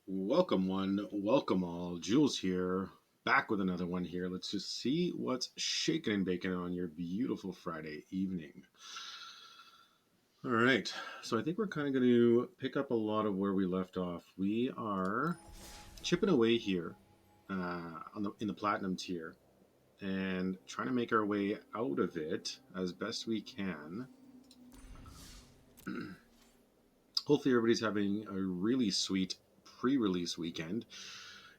Welcome one, welcome all. Jules here, back with another one here. Let's just see what's shaking and baking on your beautiful Friday evening. All right, so I think we're kind of going to pick up a lot of where we left off. We are chipping away here in the platinum tier and trying to make our way out of it as best we can. Hopefully, everybody's having a really sweet pre-release weekend.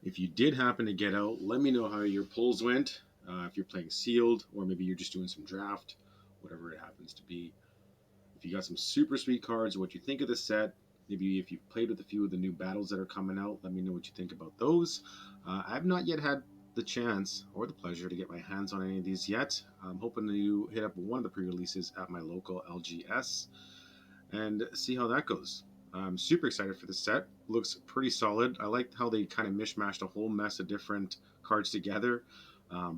If you did happen to get out, let me know how your pulls went. If you're playing sealed, or maybe you're just doing some draft, whatever it happens to be. If you got some super sweet cards, what you think of the set. Maybe if you've played with a few of the new battles that are coming out, let me know what you think about those. I've not yet had the chance or the pleasure to get my hands on any of these yet. I'm hoping to hit up one of the pre-releases at my local LGS and see how that goes. I'm super excited for the set. Looks pretty solid. I like how they kind of mishmashed a whole mess of different cards together.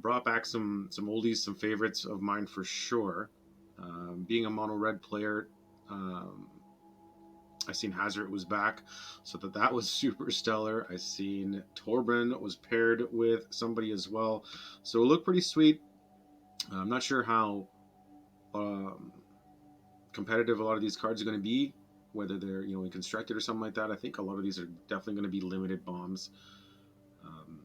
Brought back some oldies, some favorites of mine for sure. Being a mono red player, um, I seen Hazard was back, so that was super stellar. I seen Torben was paired with somebody as well, so it looked pretty sweet. I'm not sure how um, competitive a lot of these cards are going to be, whether they're in constructed or something like that. I think a lot of these are definitely going to be limited bombs. Um,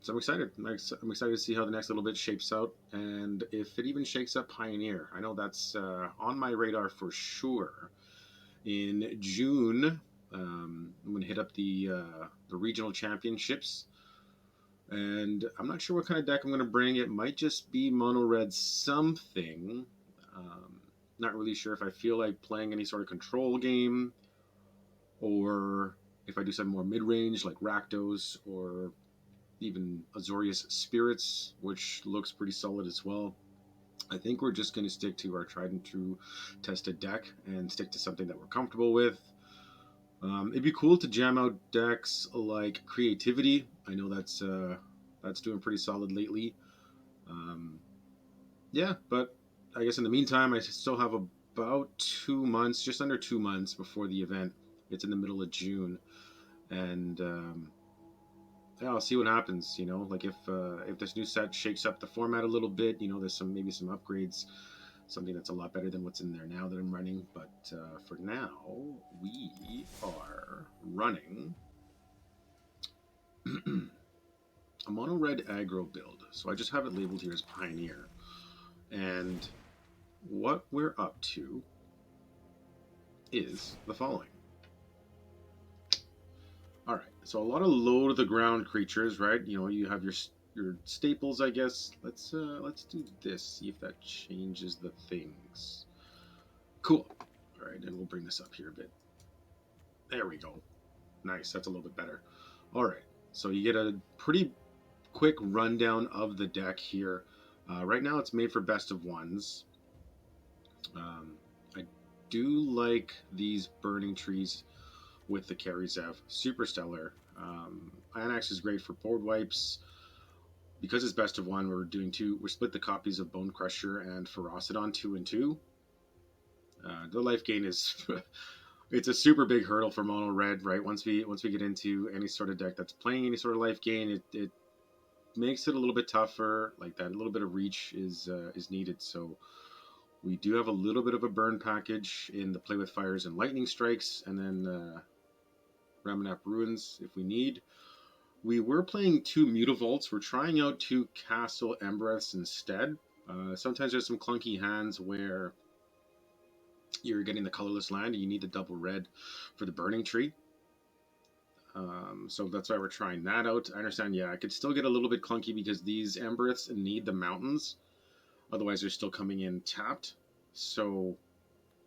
so I'm excited. I'm excited to see how the next little bit shapes out, and if it even shakes up Pioneer. I know that's on my radar for sure. In June, I'm going to hit up the regional championships, and I'm not sure what kind of deck I'm going to bring. It might just be mono red something. Um, Not really sure if I feel like playing any sort of control game, or if I do something more mid range like Rakdos or even Azorius Spirits, which looks pretty solid as well. I think we're just going to stick to our tried and true tested deck and stick to something that we're comfortable with. It'd be cool to jam out decks like Creativity. I know that's doing pretty solid lately. Um, yeah, but I guess in the meantime, I still have about 2 months, just under 2 months before the event. It's in the middle of June, and yeah, I'll see what happens. Like if this new set shakes up the format a little bit, there's maybe some upgrades, something that's a lot better than what's in there now that I'm running. But for now, we are running a mono red aggro build. So I just have it labeled here as Pioneer, and what we're up to is the following. All right, so a lot of low to the ground creatures, right? You have your staples, I guess. Let's do this. See if that changes the things. Cool. All right, and we'll bring this up here a bit. There we go. Nice. That's a little bit better. All right. So you get a pretty quick rundown of the deck here. Right now, it's made for best of ones. I do like these burning trees with the Karizev. Super stellar. Anax is great for board wipes. Because it's best of one, we're split the copies of Bone Crusher and Ferocidon 2 and 2. The life gain is it's a super big hurdle for mono red, right? Once we get into any sort of deck that's playing any sort of life gain, it makes it a little bit tougher. Like that, a little bit of reach is needed. So we do have a little bit of a burn package in the Play with Fires and Lightning Strikes, and then Ramunap Ruins if we need. We were playing 2 Mutavaults. We're trying out 2 Castle Embereths instead. Sometimes there's some clunky hands where you're getting the colorless land and you need the double red for the burning tree. So that's why we're trying that out. I understand, yeah, I could still get a little bit clunky because these Embereths need the mountains. Otherwise, they're still coming in tapped. So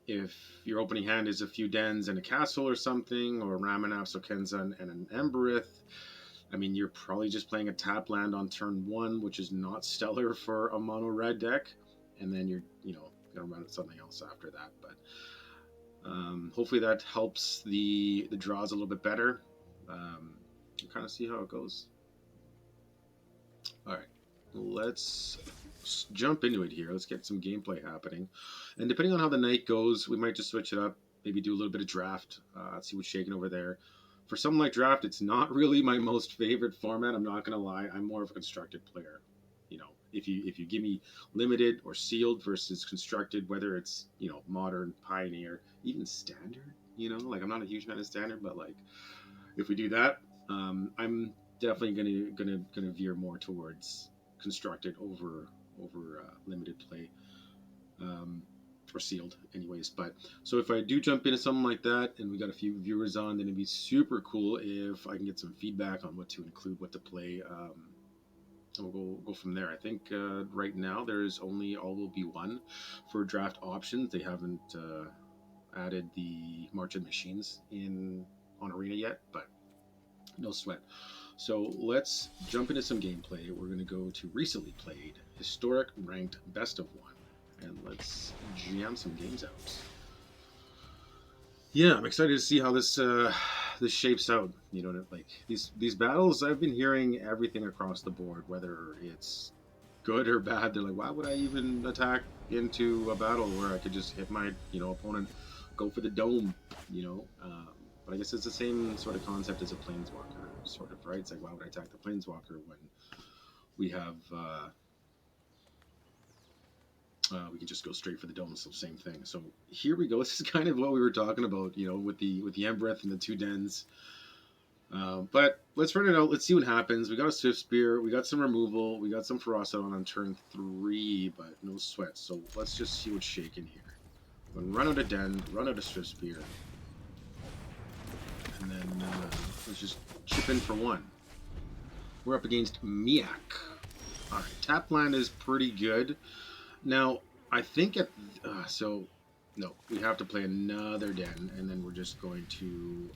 if your opening hand is a few dens and a castle or something, or Ramunap, Sokenza, and an Embereth, I mean, you're probably just playing a tap land on turn 1, which is not stellar for a mono red deck, and then you're gonna run something else after that. But hopefully that helps the draws a little bit better. We'll kind of see how it goes. All right, let's jump into it here. Let's get some gameplay happening, and depending on how the night goes, we might just switch it up. Maybe do a little bit of draft, see what's shaking over there. For something like draft, it's not really my most favorite format. I'm not gonna lie. I'm more of a constructed player. You know, if you give me limited or sealed versus constructed, whether it's modern, pioneer, even standard. Like I'm not a huge fan of standard, but like if we do that, I'm definitely gonna veer more towards constructed over limited play. Um, or sealed anyways. But so if I do jump into something like that and we got a few viewers on, then it'd be super cool if I can get some feedback on what to include, what to play. And we'll go from there. I think right now there's only All Will Be One for draft options. They haven't added the March of Machines in on Arena yet, but no sweat. So let's jump into some gameplay. We're going to go to recently played historic ranked best of one, and let's jam some games out. Yeah, I'm excited to see how this shapes out. Like these battles, I've been hearing everything across the board, whether it's good or bad. They're like, why would I even attack into a battle where I could just hit my opponent, go for the dome, you know? But I guess it's the same sort of concept as a planeswalker, sort of, right? It's like, why would I attack the planeswalker when we have we can just go straight for the dome? So same thing. So here we go. This is kind of what we were talking about, with the Embereth and the two dens. But let's run it out. Let's see what happens. We got a Swift Spear. We got some removal. We got some Ferocity on turn 3, but no sweat. So let's just see what's shaking here. We're going to run out of Den, run out of Swift Spear. And then let's just chip in for 1. We're up against Miak. Alright, tap land is pretty good. Now, I think no, we have to play another Den, and then we're just going to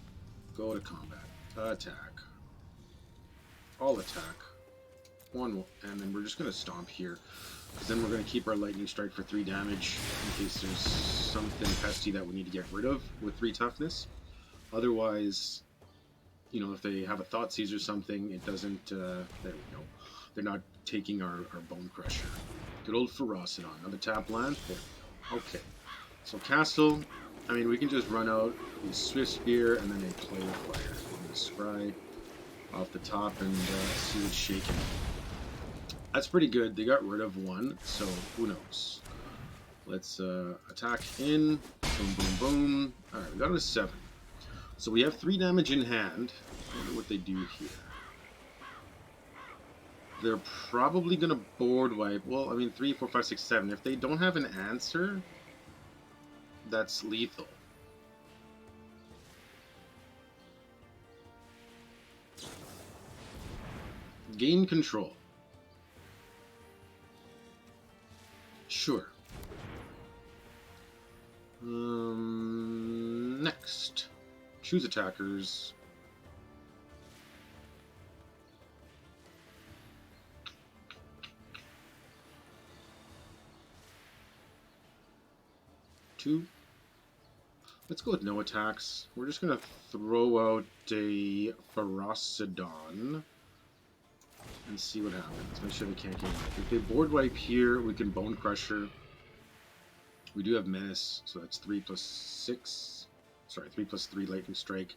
go to combat. Attack. All attack. 1, and then we're just going to stomp here, because then we're going to keep our Lightning Strike for 3 damage, in case there's something pesty that we need to get rid of with 3 toughness. Otherwise, if they have a Thoughtseize or something, it doesn't, there we go. They're not taking our Bone Crusher. Good old Ferocity. Another tap land. There we go. Okay. So Castle, I mean, we can just run out, we Swift Spear, and then they play the fire. I'm going to scry off the top and see what's shaking. That's pretty good. They got rid of 1, so who knows. Let's attack in. Boom, boom, boom. Alright, we got a 7. So we have 3 damage in hand. I wonder what they do here. They're probably going to board wipe. Well, I mean, 3, 4, 5, 6, 7. If they don't have an answer, that's lethal. Gain control. Sure. Next. Choose attackers. Two. Let's go with no attacks. We're just going to throw out a Ferocidon and see what happens. Make sure they can't get away. If they board wipe here, we can Bone Crusher. We do have Menace, so that's 3 plus 6. Sorry, 3 plus 3 Lightning Strike.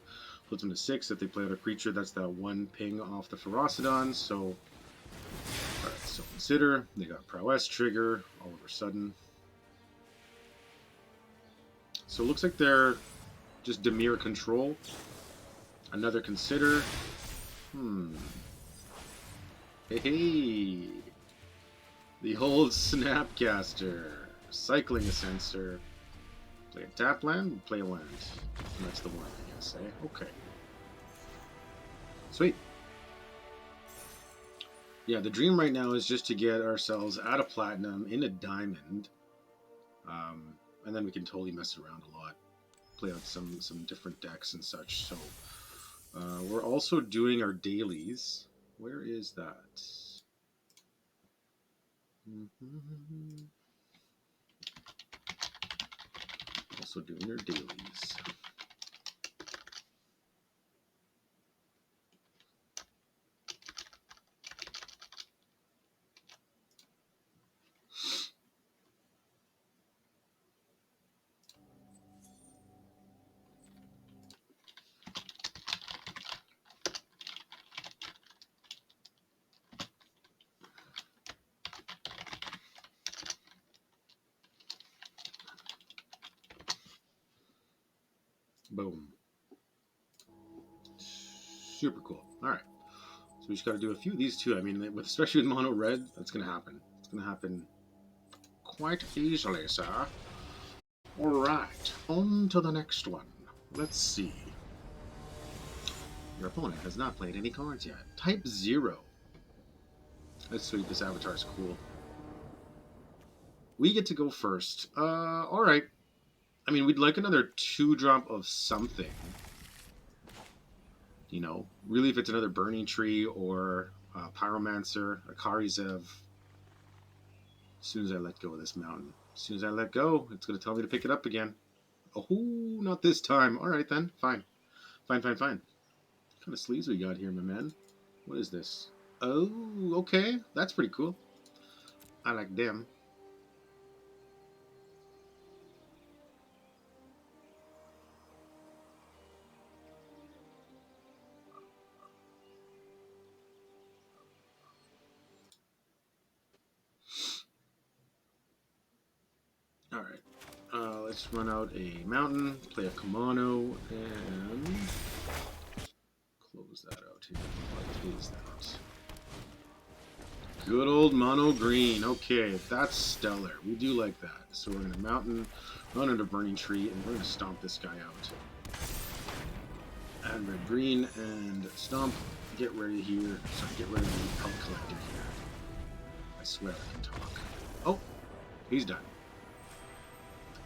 Puts them to 6. If they play out a creature, that's that 1 ping off the Ferocidon. So, alright, so consider. They got Prowess Trigger all of a sudden. So it looks like they're just Dimir control. Another consider. Hey. The old Snapcaster. Cycling a Sensor. Play a tap land, play a land. And that's the one, I guess, eh? Okay. Sweet. Yeah, the dream right now is just to get ourselves out of Platinum into Diamond. And then we can totally mess around a lot. Play out some different decks and such. So we're also doing our dailies. Where is that? Also doing our dailies. Boom. Super cool. All right. So we just got to do a few of these too. I mean, especially with mono red, that's going to happen. It's going to happen quite easily, sir. All right. On to the next one. Let's see. Your opponent has not played any cards yet. Type 0. That's sweet. This avatar is cool. We get to go first. Alright. I mean, we'd like another 2-drop of something. You know, really if it's another Burning Tree or Pyromancer, a Karizev. As soon as I let go of this mountain. As soon as I let go, it's going to tell me to pick it up again. Oh, not this time. Alright then. Fine. Fine. What kind of sleeves we got here, my man? What is this? Oh, okay. That's pretty cool. I like them. Alright. Let's run out a mountain, play a Kumano, and close that out here. What is that? Good old mono green. Okay, that's stellar. We do like that. So we're going to mountain, run into Burning Tree, and we're going to stomp this guy out. Add red green and stomp. Get ready here. Sorry, get rid of the Pelt Collector here. I swear I can talk. Oh, he's done.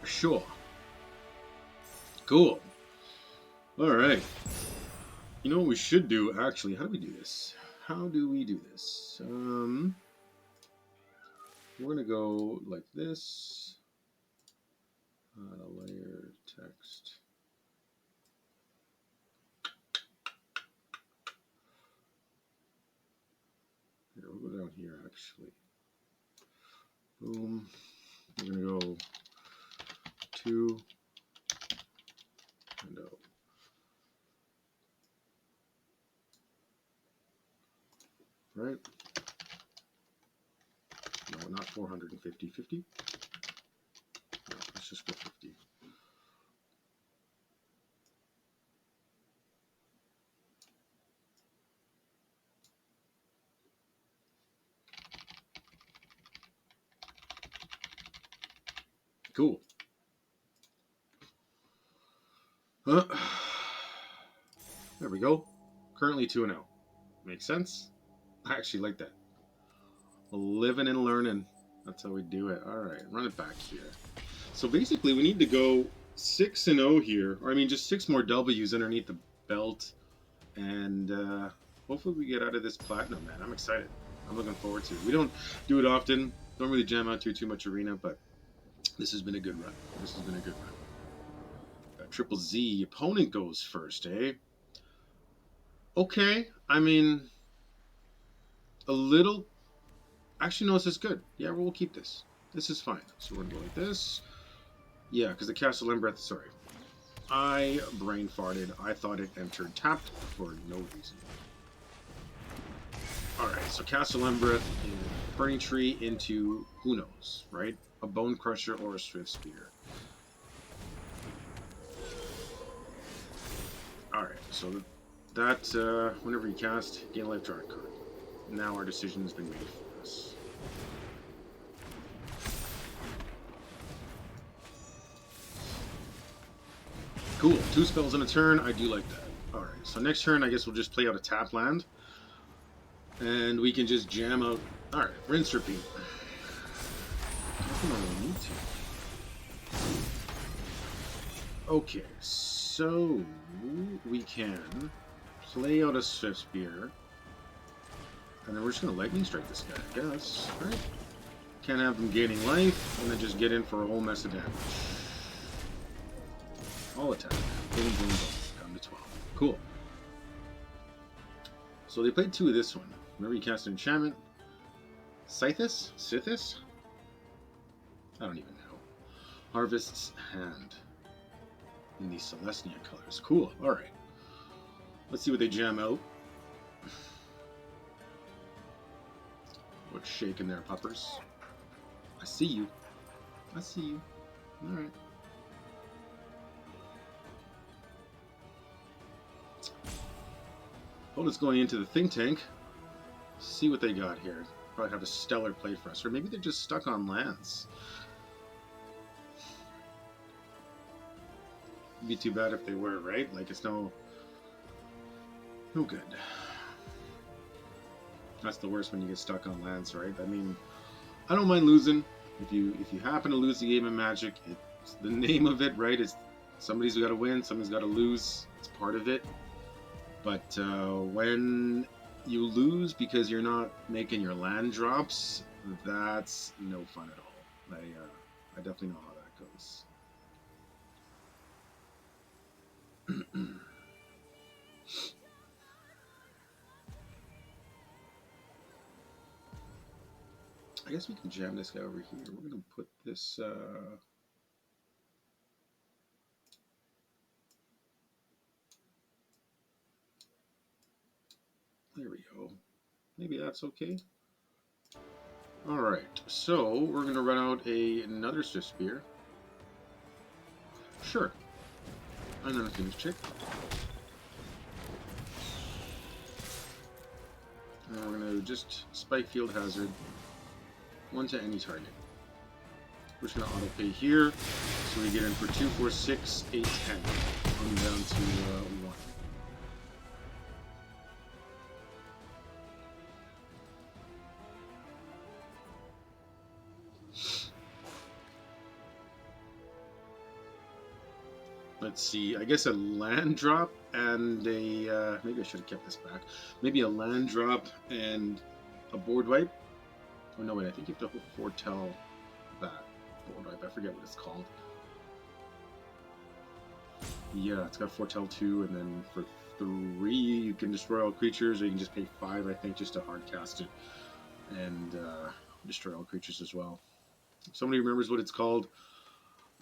Sure. Cool. Alright. You know what we should do, actually? How do we do this? We're gonna go like this. Layer text. Here, we'll go down here, actually. Boom. We're gonna go 2 and out. Right? No, not 450. 50? No, let's just go 50. Cool. There we go. Currently 2-0. Makes sense? I actually like that. Living and learning. That's how we do it. Alright, run it back here. So basically, we need to go 6-0 here. Or, I mean, just 6 more W's underneath the belt. And hopefully we get out of this platinum, man. I'm excited. I'm looking forward to it. We don't do it often. Don't really jam out too much arena, but this has been a good run. Triple Z. Opponent goes first, eh? Okay. I mean, a little... Actually, no, this is good. Yeah, we'll keep this. This is fine. So we're going to go like this. Yeah, because the Castle Lembreth... Sorry. I brain farted. I thought it entered tapped for no reason. Alright, so Castle Lembreth and Burning Tree into... Who knows, right? A Bone Crusher or a Swift Spear. Alright, so that, whenever you cast, gain a life draw a card. Now our decision has been made for us. Cool, 2 spells in a turn, I do like that. Alright, so next turn I guess we'll just play out a tap land. And we can just jam out... Alright, rinse, repeat. I don't really need to. Okay, so we can play out a Swift Spear. And then we're just going to Lightning Strike this guy, I guess. Right? Can't have them gaining life, and then just get in for a whole mess of damage. All attack. Boom, boom, boom. Down to 12. Cool. So they played 2 of this one. Remember you cast an enchantment? Scythus? Sithis? I don't even know. Harvest's Hand. In the Celestia colors. Cool. Alright. Let's see what they jam out. What's shaking there, puppers? I see you. I see you. Alright. Opponent's going into the think tank. See what they got here. Probably have a stellar play for us. Or maybe they're just stuck on lands. It'd be too bad if they were, right? Like, it's no good. That's the worst when you get stuck on lands, right? I mean, I don't mind losing. If you happen to lose the game of Magic, it's the name of it, right? It's somebody's got to win, somebody's got to lose. It's part of it. But when you lose because you're not making your land drops, that's no fun at all. I definitely know how that goes. I guess we can jam this guy over here. We're going to put this... there we go. Maybe that's okay. Alright, so we're going to run out another Swiftspear. Sure. Another Phoenix Chick. And we're going to just Spike Field Hazard. 1 to any target. We're just going to auto pay here. So we get in for 2, 4, 6, 8, 10. I'm down to 1. Let's see, I guess a land drop and a, maybe I should have kept this back. Maybe a land drop and a board wipe. Oh no, wait, I think you have to foretell that board wipe. I forget what it's called. Yeah, it's got foretell 2, and then for 3 you can destroy all creatures, or you can just pay 5, I think, just to hard cast it. And destroy all creatures as well. If somebody remembers what it's called,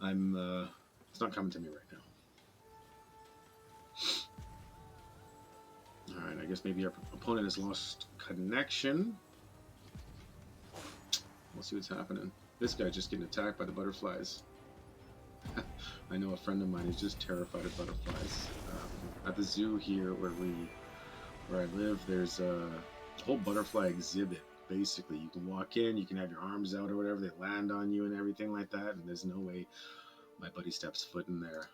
it's not coming to me right now. Alright, I guess maybe our opponent has lost connection. We'll see what's happening. This guy's just getting attacked by the butterflies. I know a friend of mine is just terrified of butterflies. At the zoo here where I live, there's a whole butterfly exhibit. Basically, you can walk in, you can have your arms out or whatever, they land on you and everything like that, and there's no way my buddy steps foot in there.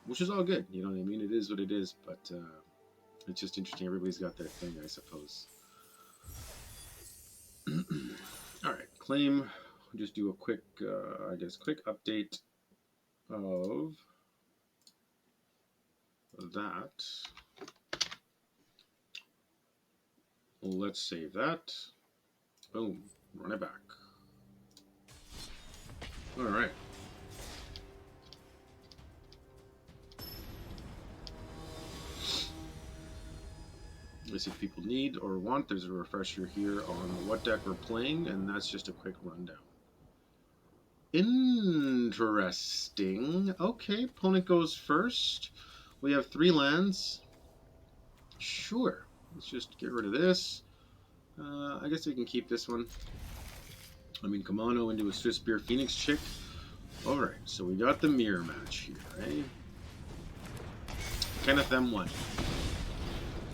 Which is all good, you know what I mean? It is what it is, but it's just interesting. Everybody's got their thing, I suppose. Alright, claim. We'll just do a quick, quick update of that. Let's save that. Boom. Run it back. Alright. Let's see if people need or want. There's a refresher here on what deck we're playing, and that's just a quick rundown. Interesting. Okay, opponent goes first. We have 3 lands. Sure. Let's just get rid of this. I guess we can keep this one. I mean, Kamano into a Swiftspear Phoenix Chick. Alright, so we got the mirror match here, right? Kenneth M1.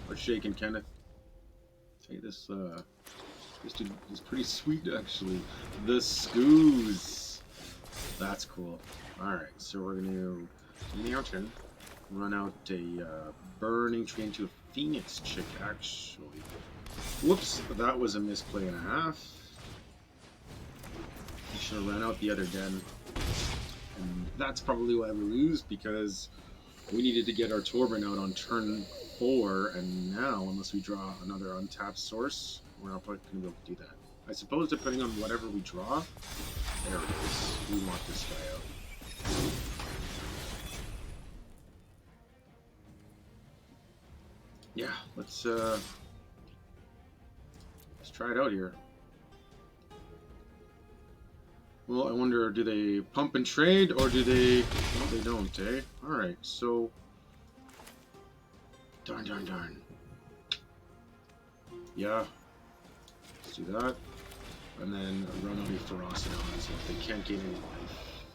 What's shaking, Kenneth? Hey, this dude is pretty sweet, actually. The Scoos. That's cool. Alright, so we're going to Mountain run out a Burning Tree into a Phoenix Chick, actually. Whoops, that was a misplay and a half. I should have ran out the other den. And that's probably why we lose, because we needed to get our Torben out on turn 4, and now, unless we draw another untapped source, we're not going to be able to do that. I suppose depending on whatever we draw, there it is. We want this guy out. Yeah, let's try it out here. Well, I wonder, do they pump and trade, or do they... No, they don't, eh? Alright, so... Darn. Yeah. Let's do that. And then run out a Ferocidon, so if they can't gain any life.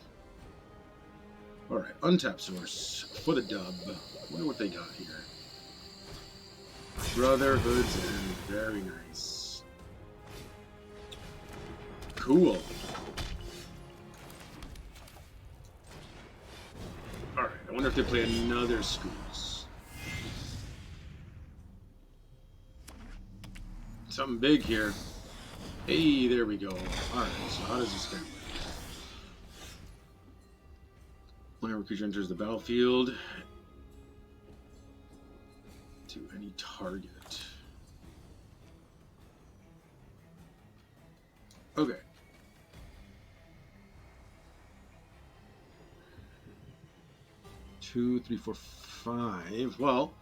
Alright, untap source for the dub. I wonder what they got here. Brotherhood's End. Very nice. Cool. Alright, I wonder if they play another Schools. Something big here. Hey, there we go. Alright, so how does this go? Whenever a creature enters the battlefield, to any target. Okay. Two, three, four, five. Well,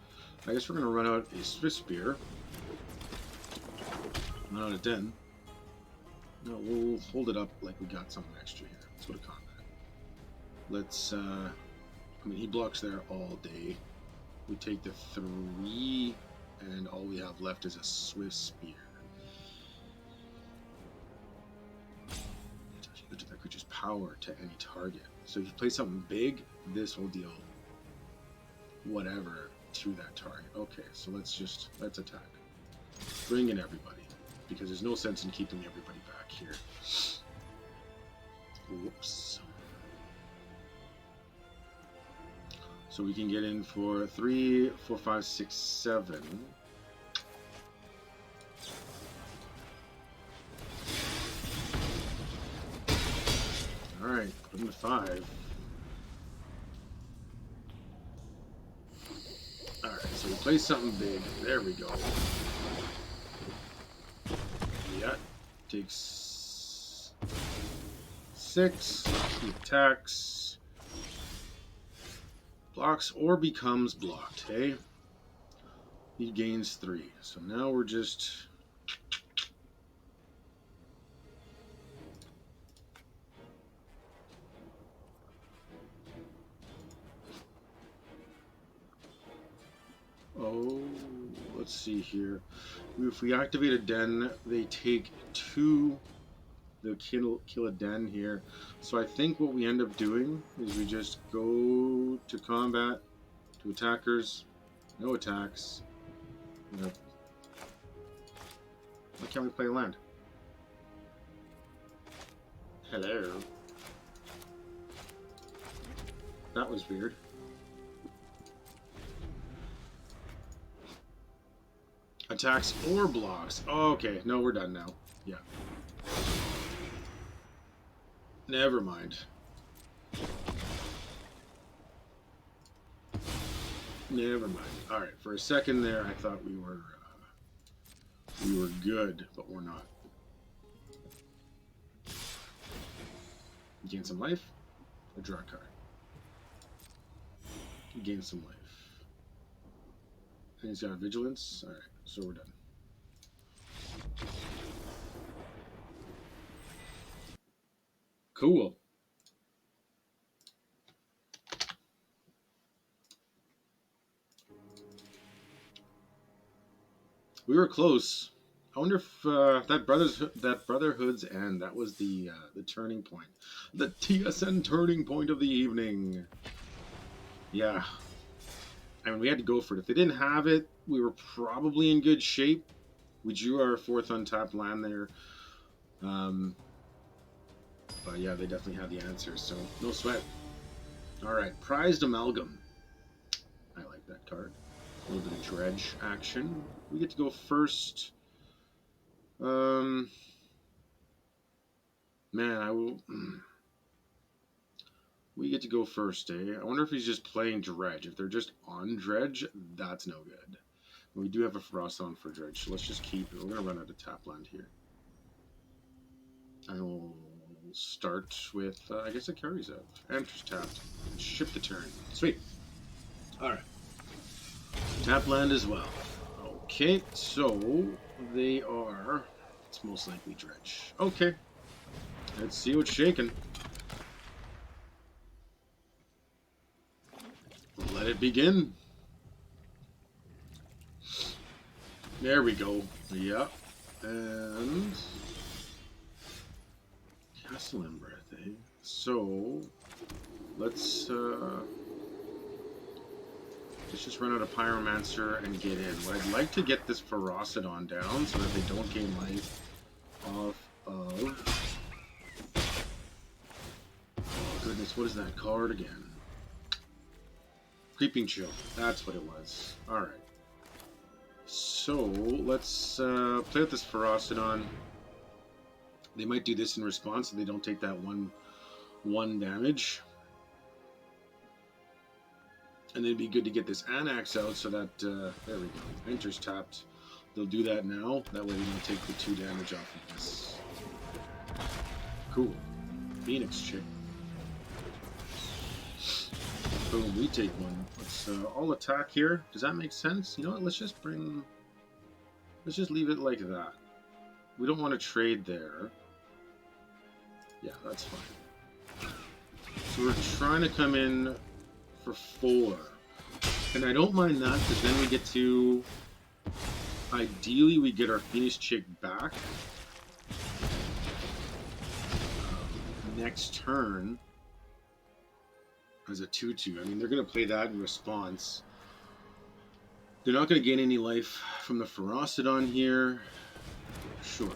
I guess we're gonna run out a Swift Spear. Run out a Den. No, we'll hold it up like we got something extra here. Let's go to combat. Let's, I mean, he blocks there all day. We take the 3, and all we have left is a Swift Spear. To that creature's power to any target. So if you play something big, this will deal whatever to that target. Okay, so let's attack. Bring in everybody, because there's no sense in keeping everybody back here. Whoops. So we can get in for 3, 4, 5, 6, 7. Alright, put him to 5. Alright, so we play something big. There we go. Yeah, takes 6. He attacks. Blocks or becomes blocked, hey? He gains 3. So now we're just... Oh, let's see here. If we activate a Den, they take 2. They'll kill a Den here. So I think what we end up doing is we just go to combat, to attackers, no attacks. No. Why can't we play land? Hello. That was weird. Attacks or blocks. Oh, okay, no, we're done now. Yeah. Never mind. Never mind. All right, for a second there, I thought we were good, but we're not. Gain some life, or draw a card. Gain some life. And he's got a vigilance. All right, so we're done. Cool. We were close. I wonder if that Brotherhood's End, that was the turning point, the TSN turning point of the evening. Yeah, I mean, we had to go for it. If they didn't have it, we were probably in good shape. We drew our 4th untapped land there. But yeah, they definitely had the answer, so no sweat. Alright, Prized Amalgam. I like that card. A little bit of dredge action. We get to go first. Man, I will... We get to go first, eh? I wonder if he's just playing Dredge. If they're just on Dredge, that's no good. We do have a Frost on for Dredge, so let's just keep it. We're going to run out of tap land here. I will start with, I guess it carries out. Enters tapped. Ship the turn. Sweet. Alright. Tap land as well. Okay, so they are... It's most likely Dredge. Okay. Let's see what's shaking. Let it begin. There we go. Yep. And... Castle Embereth, eh? So... Let's, Let's just run out of Pyromancer and get in. What I'd like to get this Ferocidon down so that they don't gain life off of... Oh goodness, what is that card again? Creeping Chill. That's what it was. Alright. So, let's play with this Ferocidon. They might do this in response so they don't take that one damage. And then it'd be good to get this Anax out so that, there we go, Enter's tapped. They'll do that now, that way they don't take the 2 damage off of this. Cool. Phoenix Chick. Boom, we take one. Let's all attack here. Does that make sense? You know what, let's just leave it like that. We don't want to trade there. Yeah, that's fine. So we're trying to come in for 4. And I don't mind that, because then we get to... Ideally, we get our Phoenix Chick back. Next turn as a 2-2. I mean, they're going to play that in response. They're not going to gain any life from the Ferocidon here. Sure,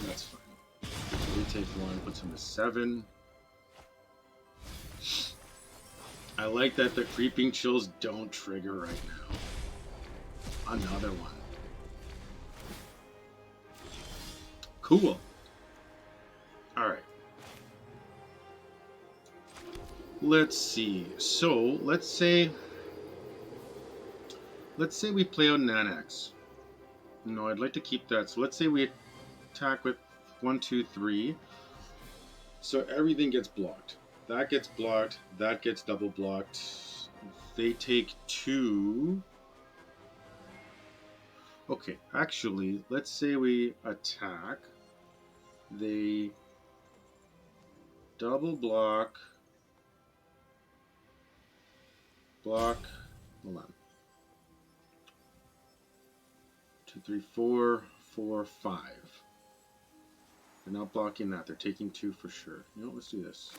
that's fine. So we take 1, puts him to 7. I like that the Creeping Chills don't trigger right now. Another one. Cool. Alright. Let's see. So, let's say we play out an Anax. No, I'd like to keep that. So let's say we attack with 1, 2, 3. So everything gets blocked. That gets blocked. That gets double blocked. They take 2. Okay, actually, let's say we attack. They double block. Block. Hold on. 2, 3, 4, 4, 5. They're not blocking that. They're taking 2 for sure. You know what? Let's do this.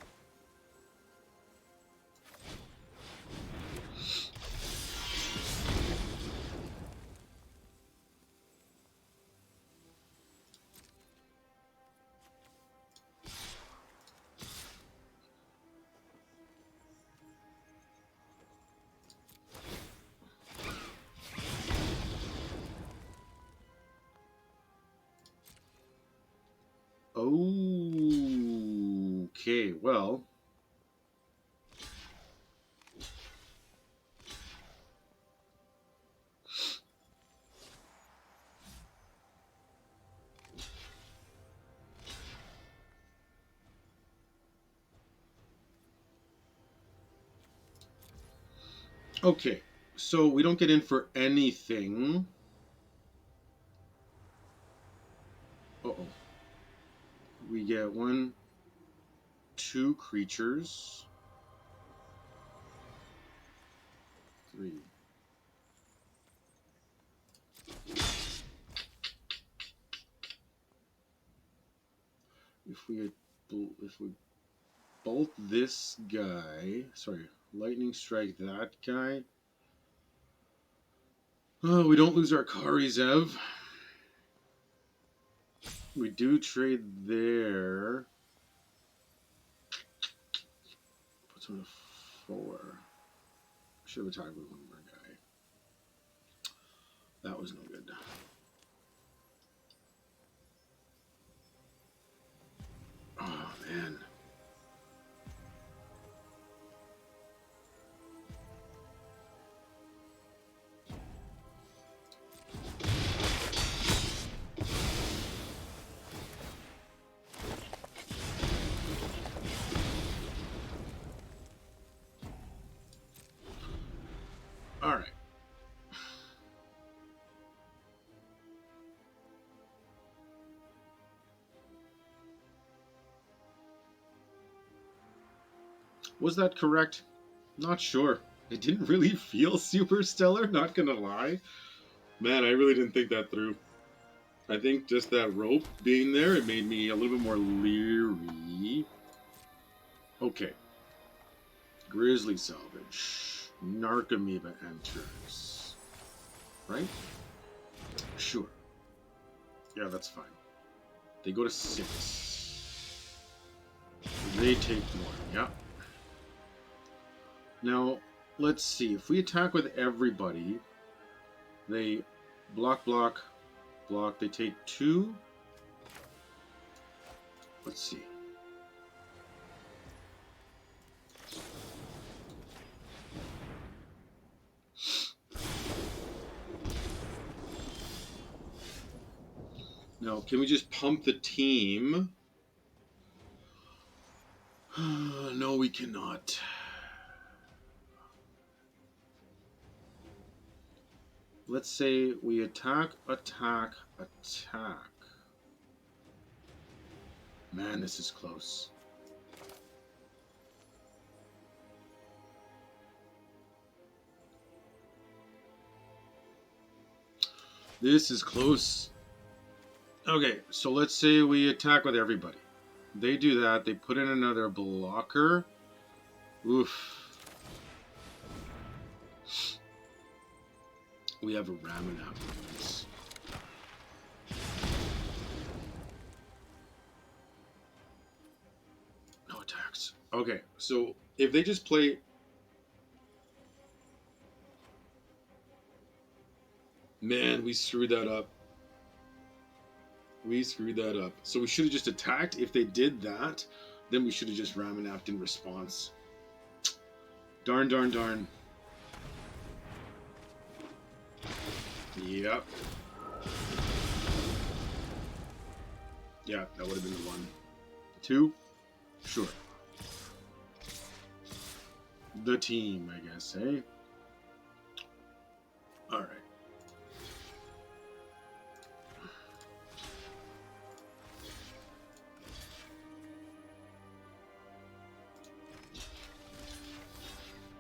Okay, well. Okay, so we don't get in for anything. Uh-oh. We get 1, 2 creatures. 3. If we bolt this guy, sorry, lightning strike that guy. Oh, we don't lose our Kari Zev. We do trade there. Puts on a 4. Should have attacked with one more guy. That was no good. Oh, man. All right. Was that correct? Not sure. It didn't really feel super stellar, not gonna lie. Man, I really didn't think that through. I think just that rope being there, it made me a little bit more leery. Okay. Grizzly Salvage. Narcomoeba enters. Right? Sure. Yeah, that's fine. They go to 6. They take 1. Yeah. Now, let's see. If we attack with everybody, they block, block, block. They take 2. Let's see. Now, can we just pump the team? No, we cannot. Let's say we attack, attack, attack. Man, this is close. This is close. Okay, so let's say we attack with everybody. They do that. They put in another blocker. Oof. We have a Ramanap with this. No attacks. Okay, so if they just play... Man, we screwed that up. We screwed that up. So we should have just attacked. If they did that, then we should have just Ramanapped in response. Darn, darn, darn. Yep. Yeah, that would have been the 1. 2? Sure. The team, I guess, eh? Alright.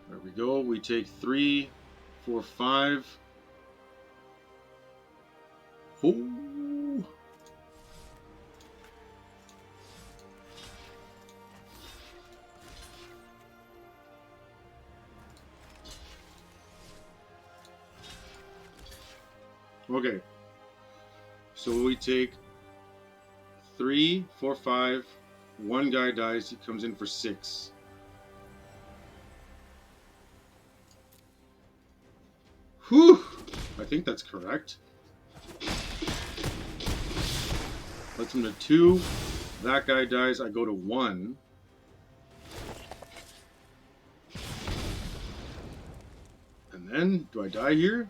There we go. We take 3, 4, 5. Oh. Okay. So we take 3, 4, 5. 1 guy dies. He comes in for 6. Whew! I think that's correct. Let's him to 2. That guy dies. I go to 1. And then, do I die here?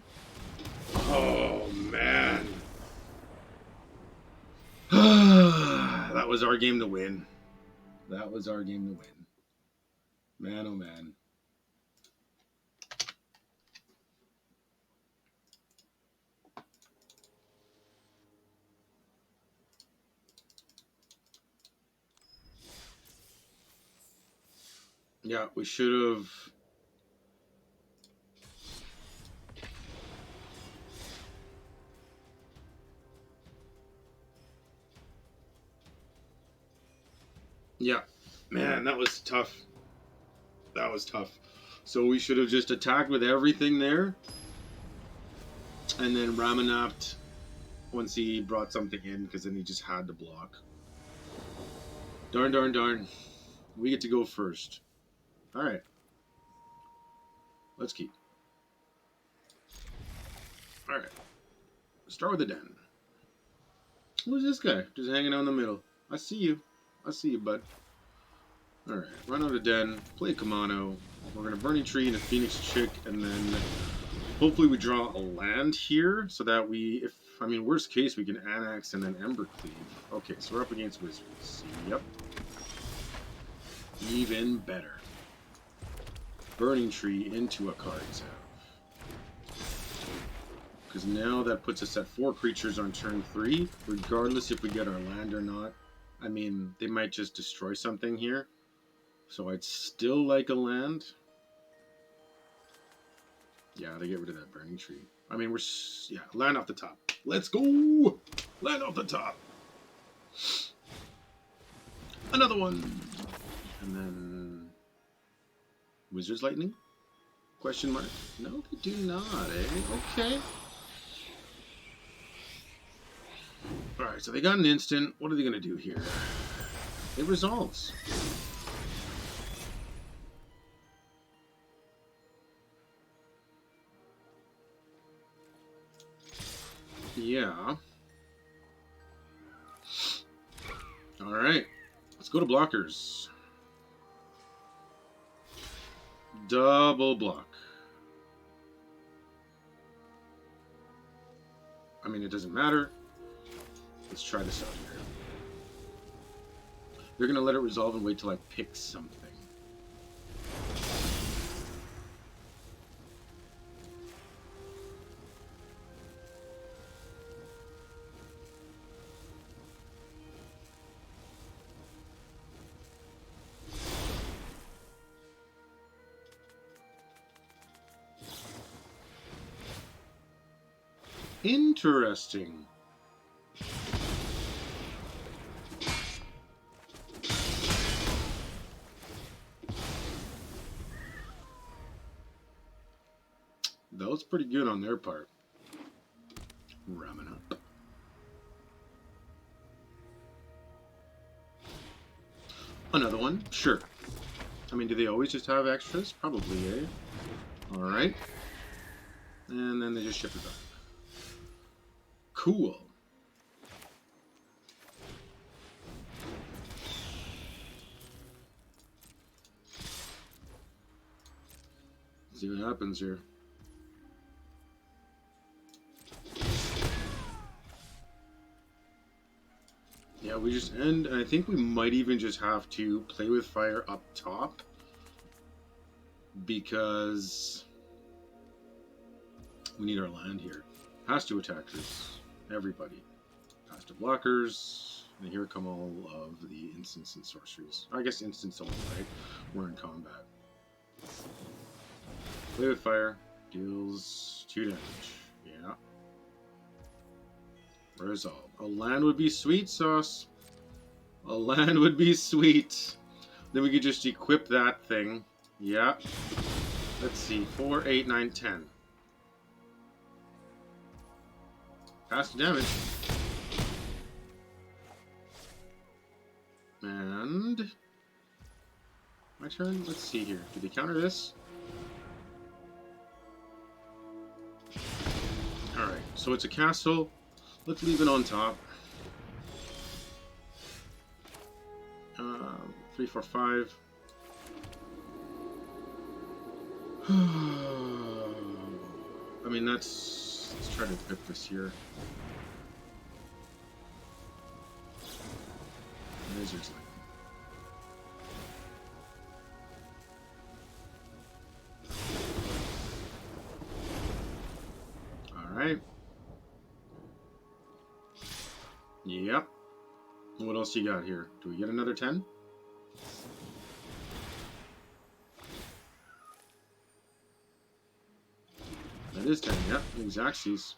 Oh, man. That was our game to win. That was our game to win. Man, oh, man. Yeah, we should have... Yeah, man, that was tough. That was tough. So we should have just attacked with everything there. And then Ramanapped once he brought something in, because then he just had to block. Darn, darn, darn. We get to go first. Alright. Let's keep. Alright. Start with the den. Who's this guy? Just hanging out in the middle. I see you. I see you, bud. Alright. Run out of den. Play Kamano. We're going to Burning Tree and a Phoenix Chick. And then hopefully we draw a land here. So that we, if, I mean, worst case, we can Annex and then Embercleave. Okay, so we're up against Wizards. Yep. Even better. Burning Tree into a card set. Because now that puts us at 4 creatures on turn 3, regardless if we get our land or not. I mean, they might just destroy something here. So I'd still like a land. Yeah, they get rid of that Burning Tree. I mean, yeah, land off the top. Let's go! Land off the top! Another one! And then... Wizard's Lightning? Question mark? No, they do not, eh? Okay. Alright, so they got an instant. What are they going to do here? It resolves. Yeah. Alright. Let's go to blockers. Double block. I mean, it doesn't matter. Let's try this out here. They're going to let it resolve and wait till I pick something. Interesting. That was pretty good on their part. Ramming up. Another one? Sure. I mean, do they always just have extras? Probably, eh? Alright. And then they just ship it back. Cool. Let's see what happens here. Yeah, we just end, and I think we might even just have to play with fire up top. Because we need our land here. Pass to attackers. Everybody. Pass to blockers. And here come all of the instants and sorceries. I guess instants only, right? We're in combat. Play with fire. Deals 2 damage. Yeah. Resolve. A land would be sweet sauce. A land would be sweet. Then we could just equip that thing. Yeah. Let's see. 4, 8, 9, 10. Pass to damage. And my turn. Let's see here. Do they counter this? Alright, so it's a castle. Let's leave it on top. 3, 4, 5. I mean, let's try to equip this here. Wizards like. Alright. Yep. What else you got here? Do we get another 10? That is 10, yep. Exactsies.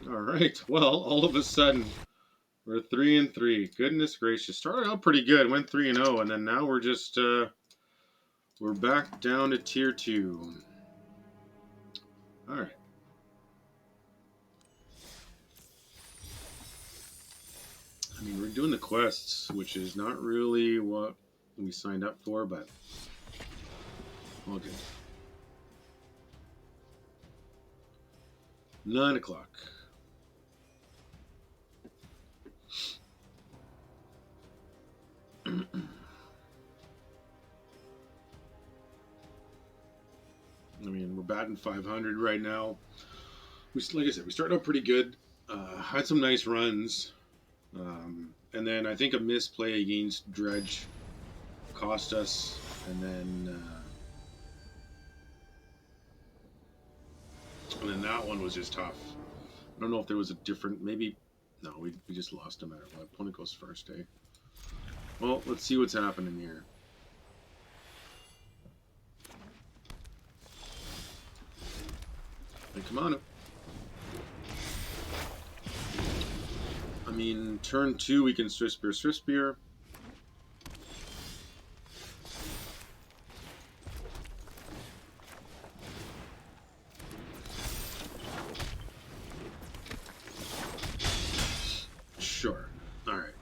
Alright, well, all of a sudden, we're 3 and 3. Goodness gracious. Started out pretty good, went 3 and 0, and then now we're just, we're back down to tier 2. Alright. I mean, we're doing the quests, which is not really what we signed up for, but all good. 9 o'clock. I mean, we're batting 500 right now. Like I said, we started out pretty good. Had some nice runs. And then I think a misplay against Dredge cost us. And then that one was just tough. I don't know if there was a different... Maybe... No, we just lost no matter what. Opponent goes first, eh? Well, let's see what's happening here. Hey, come on. I mean, turn 2, we can Swift Spear, Swift Spear.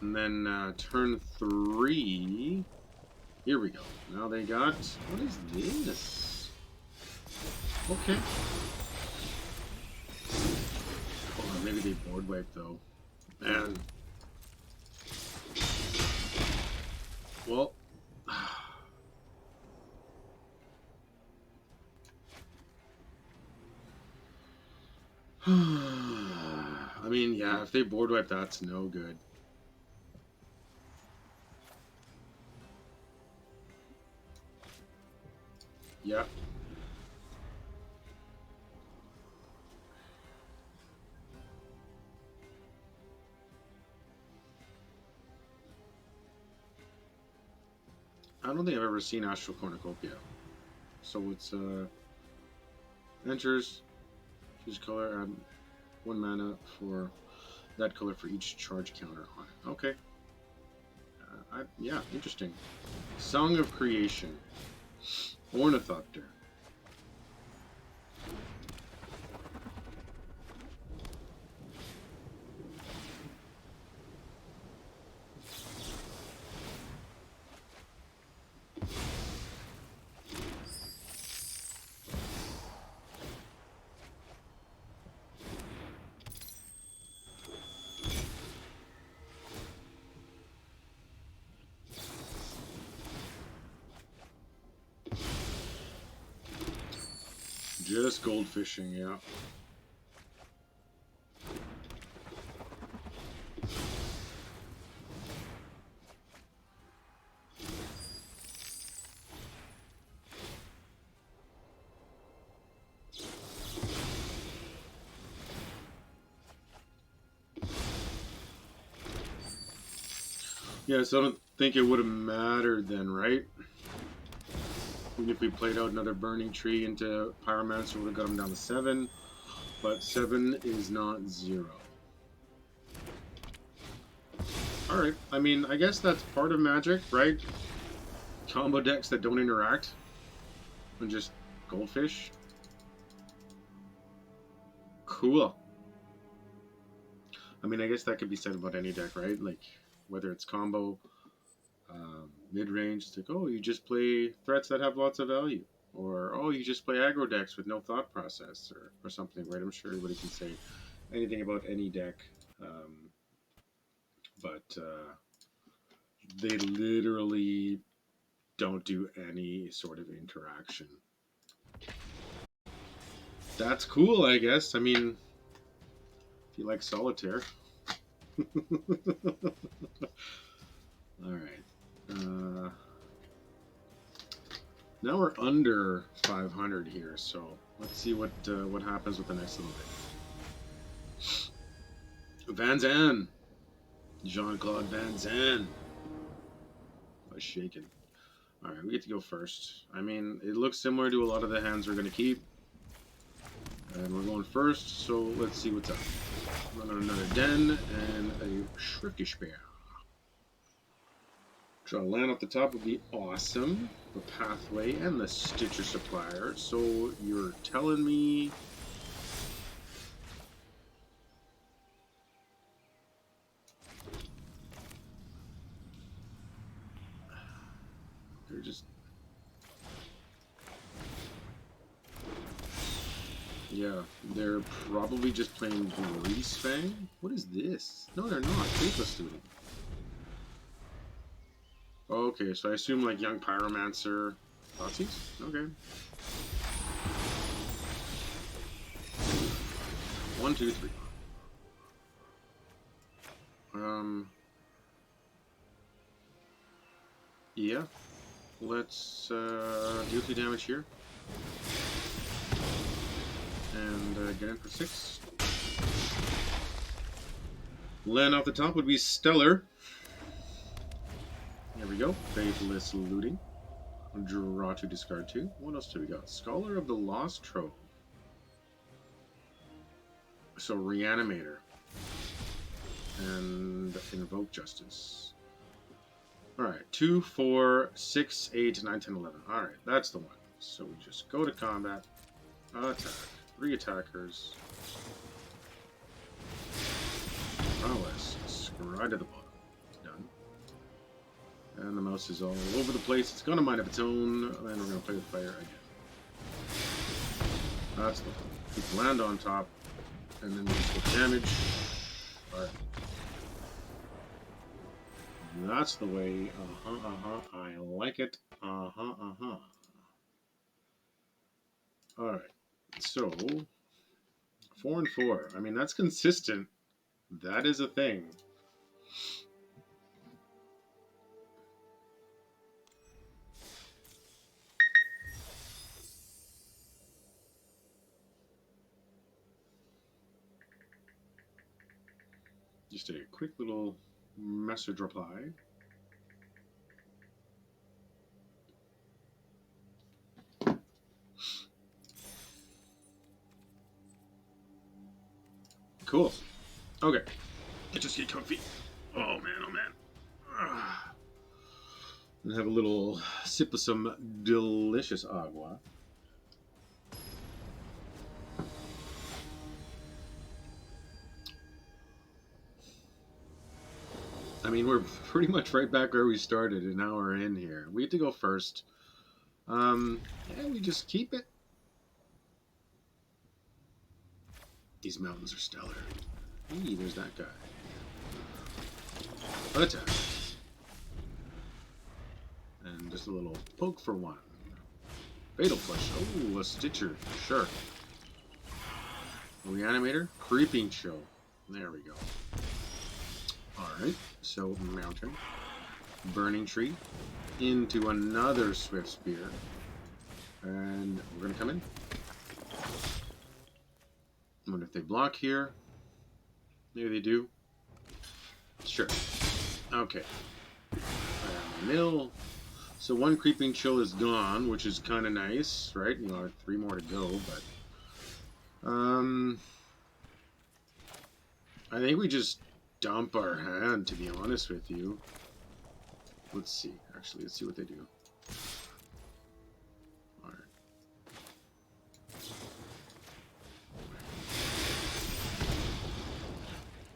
And then turn 3. Here we go. Now they got... What is this? Okay. Oh, maybe they board wipe though. Man. Well... I mean, yeah, if they board wipe, that's no good. Yeah. I don't think I've ever seen Astral Cornucopia. So it's enters, choose color, add 1 mana for that color for each charge counter on it. Okay. Yeah, interesting. Song of Creation. Ornithopter. Just goldfishing, yeah. Yeah, so I don't think it would have mattered then, right? Even if we played out another Burning Tree into Pyromancer, we would have got him down to 7. But 7 is not 0. Alright, I mean, I guess that's part of Magic, right? Combo decks that don't interact. And just goldfish. Cool. I mean, I guess that could be said about any deck, right? Like, whether it's combo, mid-range, it's like, oh, you just play threats that have lots of value. Or, oh, you just play aggro decks with no thought process, or something, right? I'm sure everybody can say anything about any deck. But they literally don't do any sort of interaction. That's cool, I guess. I mean, if you like Solitaire. Alright. Now we're under 500 here, so let's see what happens with the next little bit. Van Zandt. Jean-Claude Van Zandt. I was shaking. Alright, we get to go first. I mean, it looks similar to a lot of the hands we're going to keep. And we're going first, so let's see what's up. Run another Den and a Shrifty Bear. Draw a land off the top would be awesome. The Pathway and the Stitcher Supplier. So you're telling me... They're just... Yeah, they're probably just playing Greasefang. What is this? No, they're not. Faithless Student. Okay, so I assume like Young Pyromancer. Thoughtseize? Okay. 1, 2, 3. Yeah. Let's deal 2 damage here. And get in for 6. Land off the top would be Stellar. There we go. Faithless Looting. Draw 2, discard 2. What else do we got? Scholar of the Lost Trove. So Reanimator. And Invoke Justice. Alright, 2, 4, 6, 8, 9, 10, 11. Alright, that's the one. So we just go to combat. Attack. 3 attackers. Prowess. Scry to the bottom. And the mouse is all over the place. It's got a mind of its own. And we're going to play with fire again. That's the one. We can land on top. And then we just get damage. Alright. That's the way. I like it. Alright. So, 4 and 4. I mean, that's consistent. That is a thing. Just a quick little message reply. Cool. Okay. Let's just get comfy. Oh man, oh man. And have a little sip of some delicious agua. I mean, we're pretty much right back where we started an hour in here. We have to go first. Yeah, we just keep it. These mountains are stellar. Hey, there's that guy. Attack. And just a little poke for one. Fatal Flush. Oh, a Stitcher. Sure. Reanimator. Creeping Chill. There we go. Alright. So, Mountain. Burning Tree. Into another Swift Spear. And we're going to come in. I wonder if they block here. Maybe they do. Sure. Okay. Mill. So one Creeping Chill is gone, which is kind of nice, right? You know, 3 more to go, but... I think we just dump our hand, to be honest with you. Let's see. Actually, let's see what they do. Alright.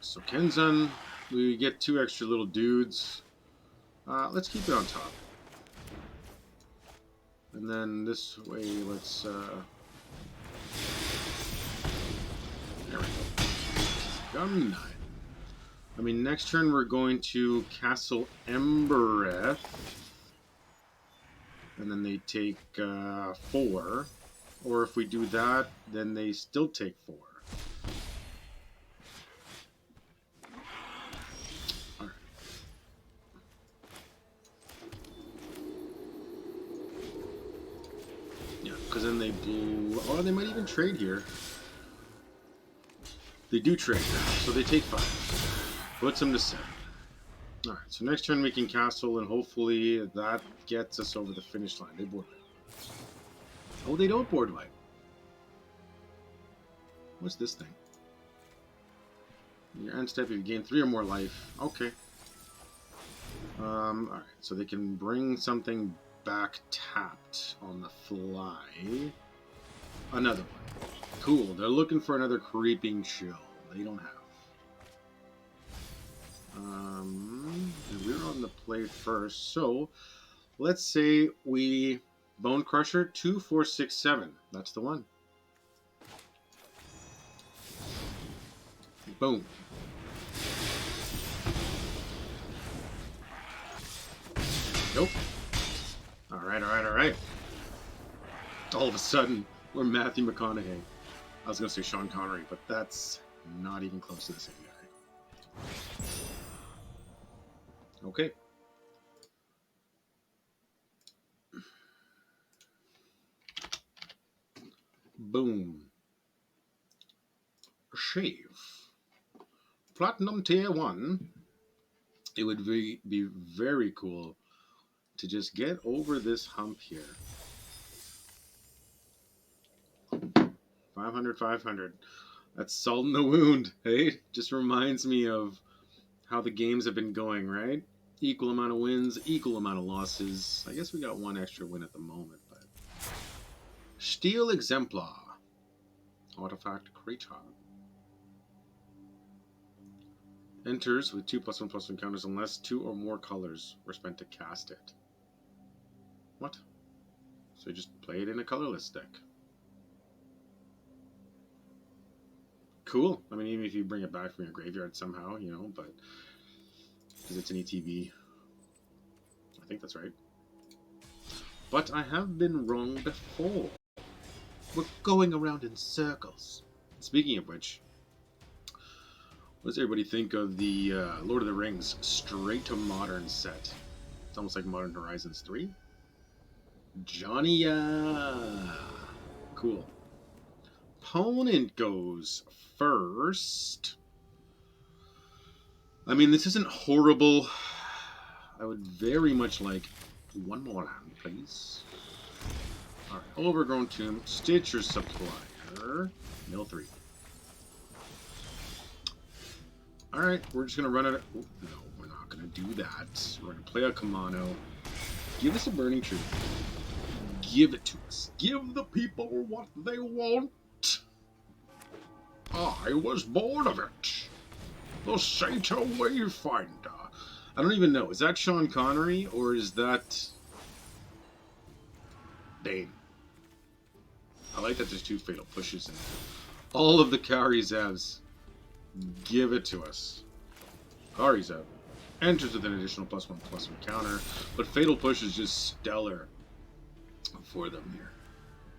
So Kenzan, we get 2 extra little dudes. Let's keep it on top. And then this way, let's... there we go. Gum 9. I mean, next turn we're going to Castle Embereth. And then they take 4. Or if we do that, then they still take 4. Alright. Yeah, because then they oh, they might even trade here. They do trade, so they take 5. Puts them to 7. Alright, so next turn we can castle, and hopefully that gets us over the finish line. They board wipe. Oh, they don't board wipe. What's this thing? Your end step, if you gain 3 or more life. Okay. Alright, so they can bring something back tapped on the fly. Another one. Cool. They're looking for another Creeping Chill. They don't have. And we're on the play first. So, let's say we Bone Crusher 2, 4, 6, 7. That's the one. Boom. Nope. Alright, alright, alright. All of a sudden, we're Matthew McConaughey. I was going to say Sean Connery, but that's not even close to the same guy. Okay. Boom. Shave. Platinum Tier 1. It would be very cool to just get over this hump here. 500, 500. That's salt in the wound, hey? Just reminds me of how the games have been going, right? Equal amount of wins, equal amount of losses. I guess we got 1 extra win at the moment, but... Steel Exemplar. Artifact Creature. Enters with 2+1/+1 counters unless 2 or more colors were spent to cast it. What? So you just play it in a colorless deck. Cool. I mean, even if you bring it back from your graveyard somehow, you know, but because it's an ETB. I think that's right. But I have been wrong before. We're going around in circles. Speaking of which, what does everybody think of the Lord of the Rings straight to modern set? It's almost like Modern Horizons 3. Johnny, cool. Opponent goes first. I mean, this isn't horrible. I would very much like one more land, please. Alright, Overgrown Tomb, Stitcher Supplier, mill 3. Alright, we're just going to run it. Oh, no, we're not going to do that. We're going to play a Kamano. Give us a Burning Tree. Give it to us. Give the people what they want. I was bored of it. The Sato Wayfinder. I don't even know. Is that Sean Connery or is that Bane? I like that there's 2 Fatal Pushes in there. All of the Karizevs. Give it to us. Karizev enters with an additional +1/+1 counter, but Fatal Push is just stellar for them here.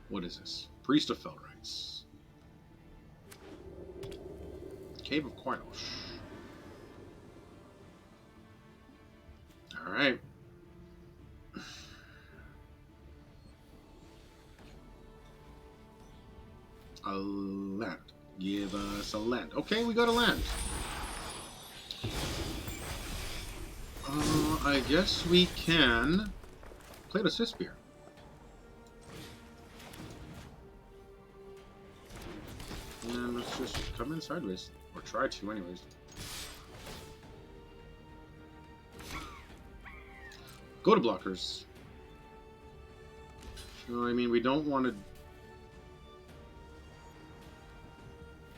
What is this? Priest of Felrites. Cave of Quarnosh. Alright. A land. Give us a land. Okay, we got a land. I guess we can play the Sispear. And let's just come in sideways. Or try to, anyways. Go to blockers. I mean, we don't want to...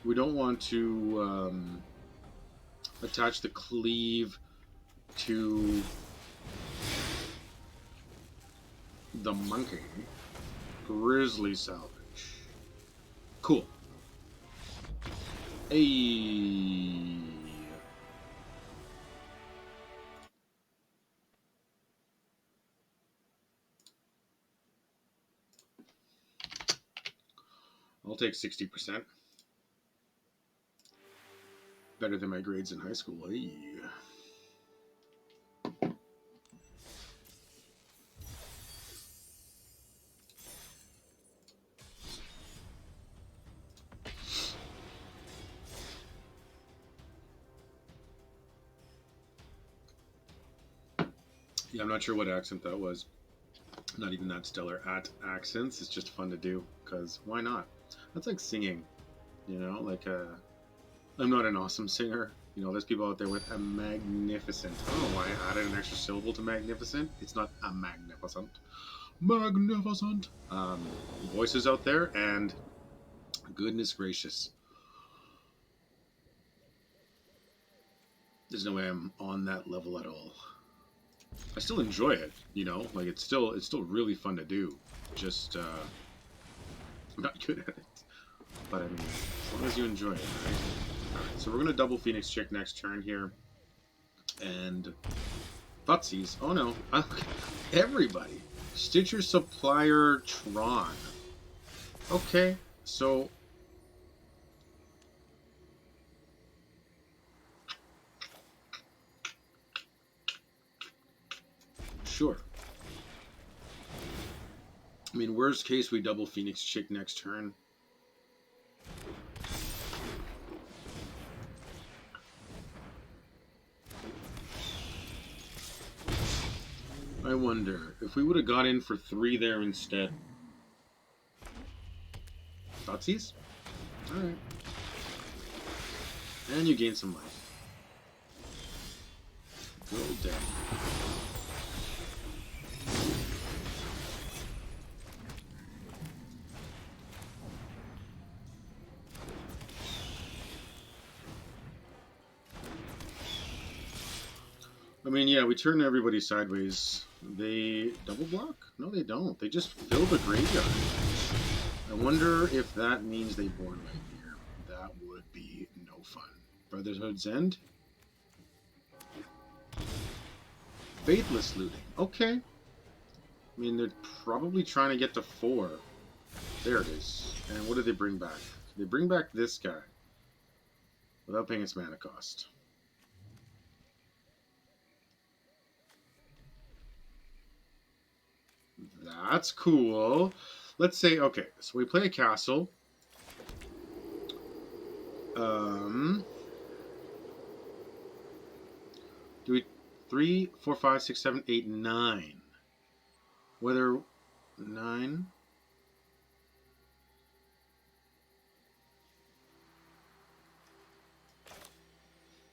We don't want to attach the cleave to the monkey. Grizzly Salvage. Cool. Hey. I'll take 60%. Better than my grades in high school. Hey. Yeah, I'm not sure what accent that was. Not even that stellar at accents. It's just fun to do, because why not? That's like singing, you know, like I'm not an awesome singer. You know, there's people out there with a magnificent. I don't know why I added an extra syllable to magnificent. It's not a magnificent. Magnificent. Voices out there, and goodness gracious. There's no way I'm on that level at all. I still enjoy it, you know, like it's still really fun to do. Just I'm not good at it. But I mean, as long as you enjoy it, right? Alright, so we're gonna double Phoenix Chick next turn here. And Thutsies. Oh no. Everybody. Stitcher Supplier Tron. Okay, so sure. I mean, worst case, we double Phoenix Chick next turn. I wonder if we would have got in for 3 there instead. Thoughtseize? Alright. And you gain some life. Go down. mean, yeah, we turn everybody sideways. They double block? No, they don't. They just fill the graveyard. I wonder if that means they board right here. That would be no fun. Brotherhood's End? Faithless looting. Okay. I mean, they're probably trying to get to 4. There it is. And what do they bring back? They bring back this guy without paying its mana cost. That's cool. Let's say, okay, so we play a castle. Do we 3, 4, 5, 6, 7, 8, 9? Whether 9?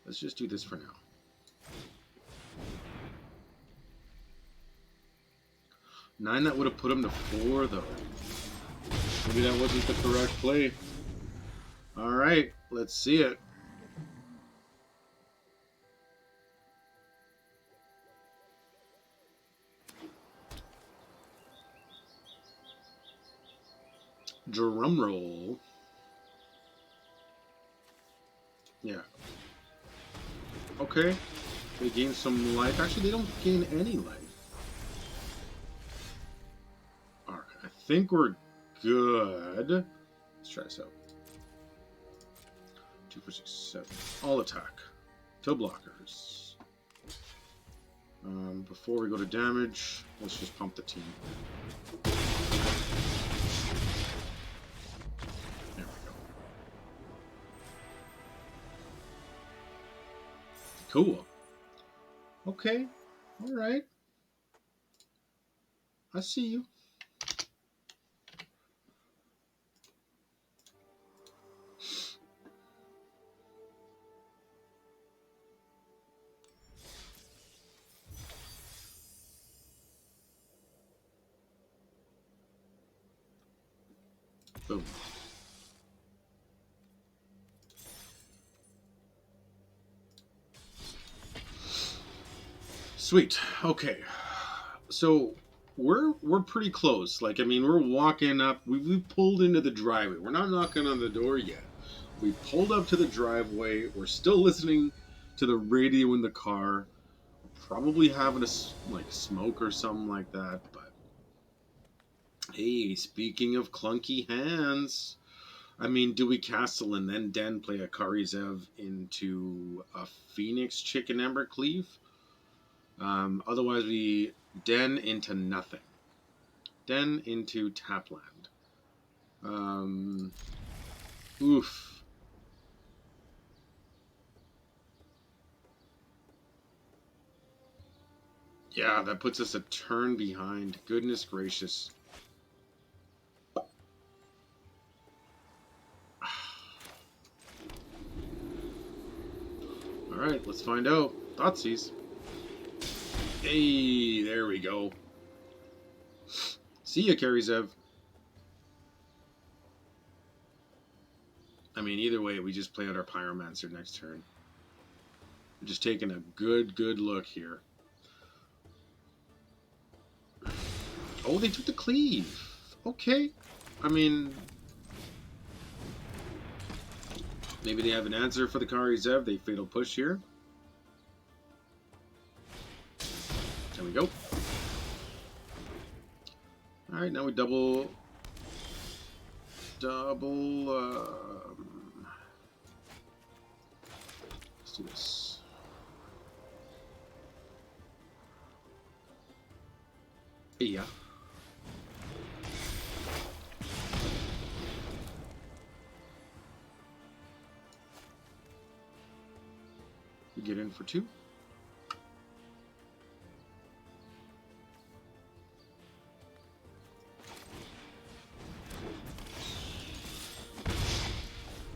Let's just do this for now. 9, that would have put him to 4, though. Maybe that wasn't the correct play. Alright, let's see it. Drum roll. Yeah. Okay. They gain some life. Actually, they don't gain any life. Alright, I think we're good. Let's try this out. 2, 4, 6, 7. All attack. Till blockers. Before we go to damage, let's just pump the team. There we go. Cool. Okay. Alright. I see you. Boom. Sweet. Okay. So we're pretty close. Like, I mean, we're walking up. We've pulled into the driveway. We're not knocking on the door yet. We pulled up to the driveway. We're still listening to the radio in the car. We're probably having a smoke or something like that. But hey, speaking of clunky hands, I mean, do we castle and then Den play a Kari Zev into a Phoenix Chicken Ember Cleave? Otherwise, we Den into nothing. Den into Tapland. Oof. Yeah, that puts us a turn behind. Goodness gracious. Alright, let's find out. Thoughtseize. Hey, there we go. See ya, Kari Zev. I mean, either way, we just play out our Pyromancer next turn. We're just taking a good look here. Oh, they took the cleave. Okay. I mean, maybe they have an answer for the Kari Zev. They fatal push here. There we go. Alright, now we double... let's do this. Yeah. We get in for 2.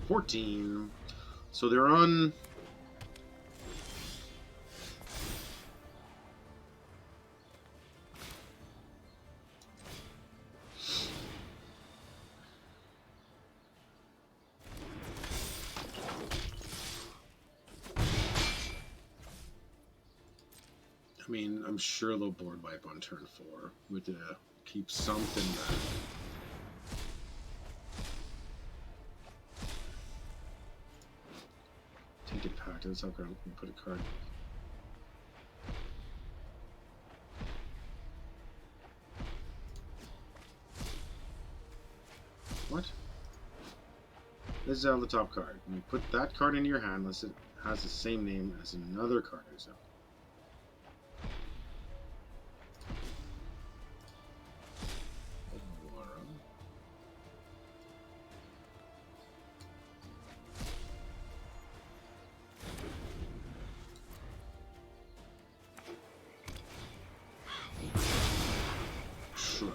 $14. So they're on... I mean, I'm sure they'll board wipe on turn 4 with keep something back. Tainted Pact. That's how we can put a card. What? This is on the top card. When you put that card into your hand, unless it has the same name as another card exile. Sure.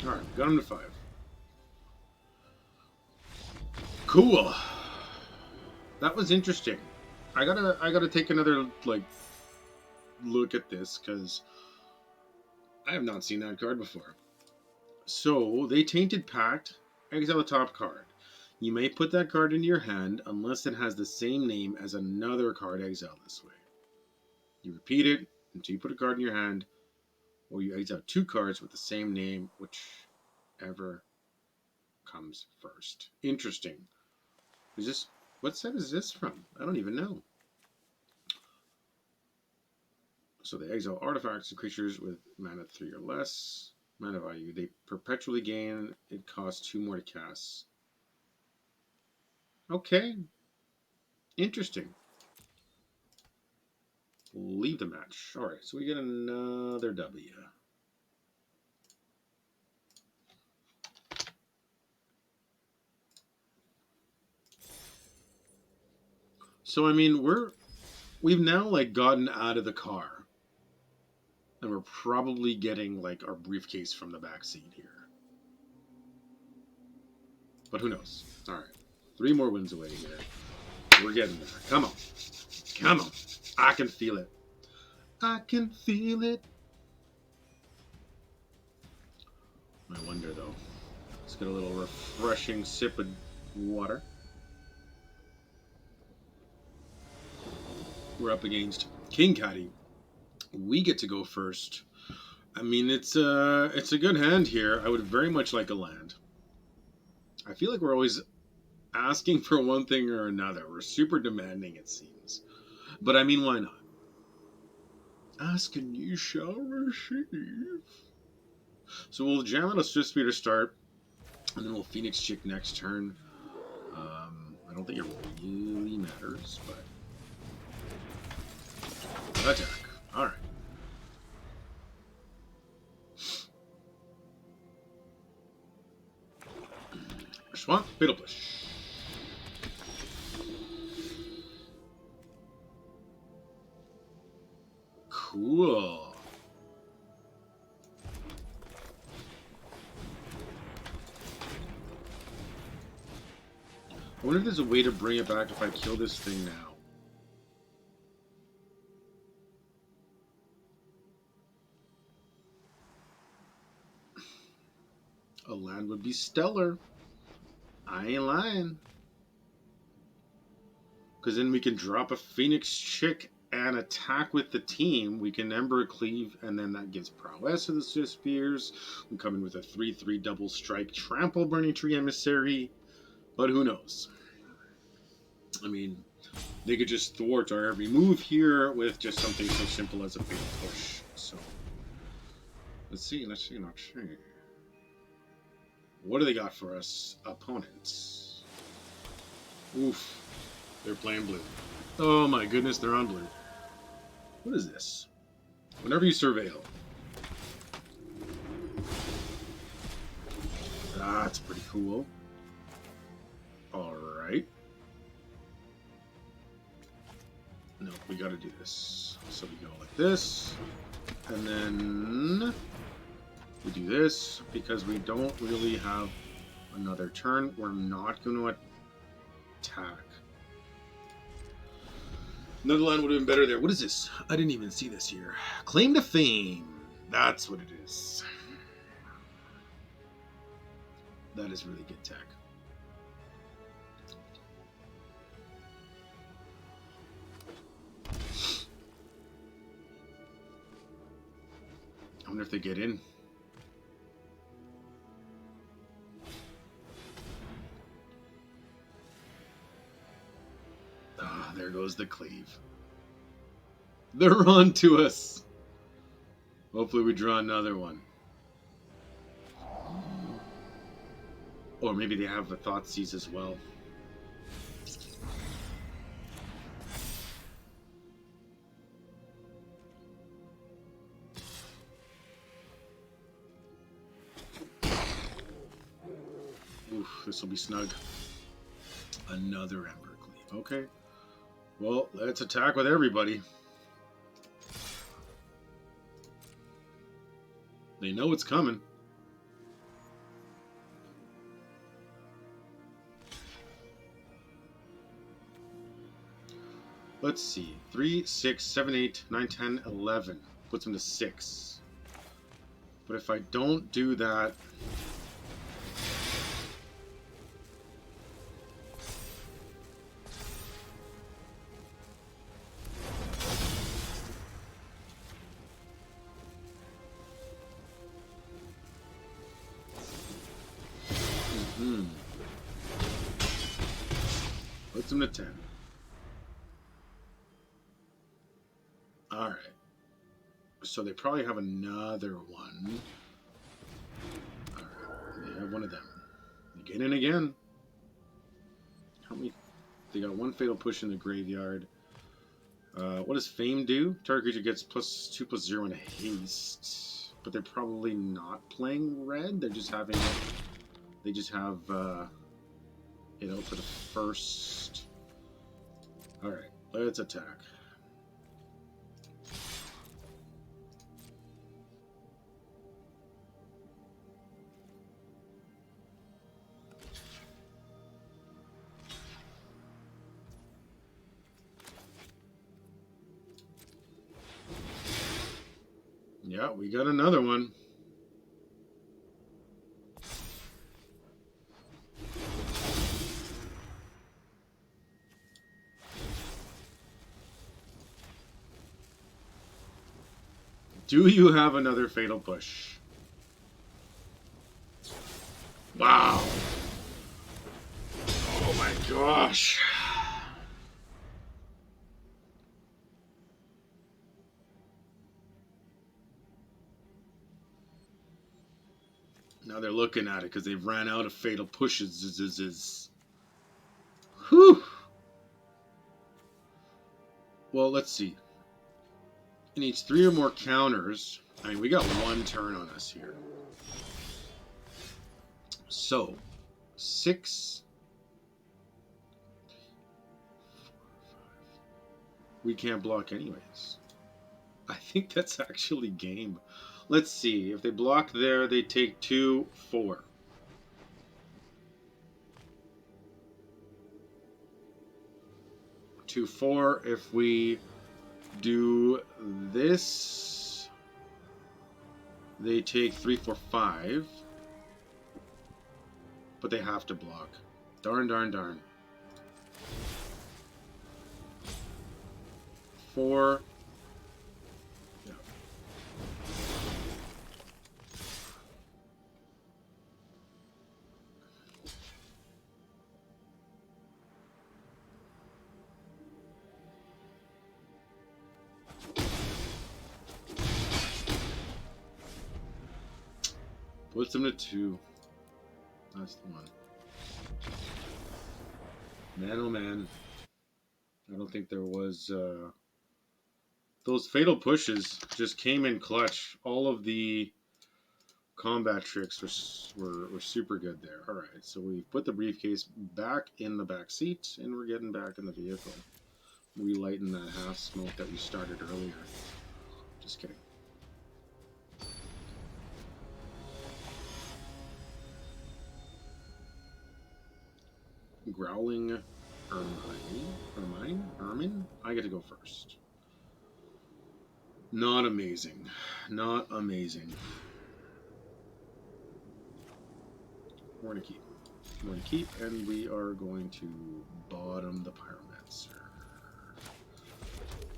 Alright, got him to 5. Cool. That was interesting. I gotta take another look at this because I have not seen that card before. So they Tainted Pact, exile the top card. You may put that card into your hand unless it has the same name as another card exiled this way. You repeat it until you put a card in your hand, or you exile 2 cards with the same name, whichever comes first. Interesting. Is this, what set is this from? I don't even know. So they exile artifacts and creatures with mana 3 or less. Mana value. They perpetually gain. It costs 2 more to cast. Okay. Interesting. Leave the match. Alright, so we get another W. So I mean we've now gotten out of the car. And we're probably getting our briefcase from the back seat here. But who knows? Alright. 3 more wins away here. We're getting there. Come on. Come on. I can feel it. I can feel it. I wonder though. Let's get a little refreshing sip of water. We're up against King Caddy. We get to go first. I mean, it's a good hand here. I would very much like a land. I feel like we're always asking for one thing or another. We're super demanding, it seems. But I mean, why not? Ask and you shall receive. So we'll jam out a Swift Spear to start, and then we'll Phoenix Chick next turn. I don't think it really matters, but attack. All right. Swamp, Fatal Push. Cool. I wonder if there's a way to bring it back if I kill this thing now. A land would be stellar. I ain't lying. Because then we can drop a Phoenix Chick and attack with the team. We can Ember Cleave, and then that gives prowess to the Swift Spears. We come in with a 3/3 double strike trample Burning Tree Emissary. But who knows? I mean, they could just thwart our every move here with just something so simple as a Fatal Push. So, let's see. What do they got for us, opponents? Oof. They're playing blue. Oh my goodness, they're on blue. What is this? Whenever you surveil. That's pretty cool. Alright. No, we gotta do this. So we go like this. And then we do this because we don't really have another turn. We're not going to attack. Another line would have been better there. What is this? I didn't even see this here. Claim to fame. That's what it is. That is really good tech. I wonder if they get in. Ah, there goes the cleave. They're on to us. Hopefully we draw another one. Or maybe they have a Thoughtseize as well. Oof, this will be snug. Another Ember Cleave. Okay. Well, let's attack with everybody. They know it's coming. Let's see. 3, 6, 7, 8, 9, 10, 11. Puts them to 6. But if I don't do that... Puts them to 10. Alright. So they probably have another one. Alright. They have one of them. They get in again. How many? They got one Fatal Push in the graveyard. What does Fame do? Target creature gets +2/+0 and a haste. But they're probably not playing red. They're just having it. They just have it out for the first. Alright, let's attack. Yeah, we got another one. Do you have another Fatal Push? Wow. Oh my gosh. Now they're looking at it because they've ran out of Fatal Pushes. Whew. Well, let's see. It needs 3 or more counters. I mean, we got one turn on us here. So, 6. We can't block anyways. I think that's actually game. Let's see. If they block there, they take 2, 4. To 4. If we do this, they take 3, 4, 5. But they have to block. Darn, darn, darn. 4. Yeah. Puts them to 2. That's the one. Man, oh man. I don't think there was... Those Fatal Pushes just came in clutch. All of the combat tricks were super good there. Alright, so we've put the briefcase back in the back seat, and we're getting back in the vehicle. Relighting that half smoke that we started earlier. Just kidding. Growling Herman? I get to go first. Not amazing. Not amazing. We're going to keep. We're going to keep, and we are going to bottom the Pyromancer.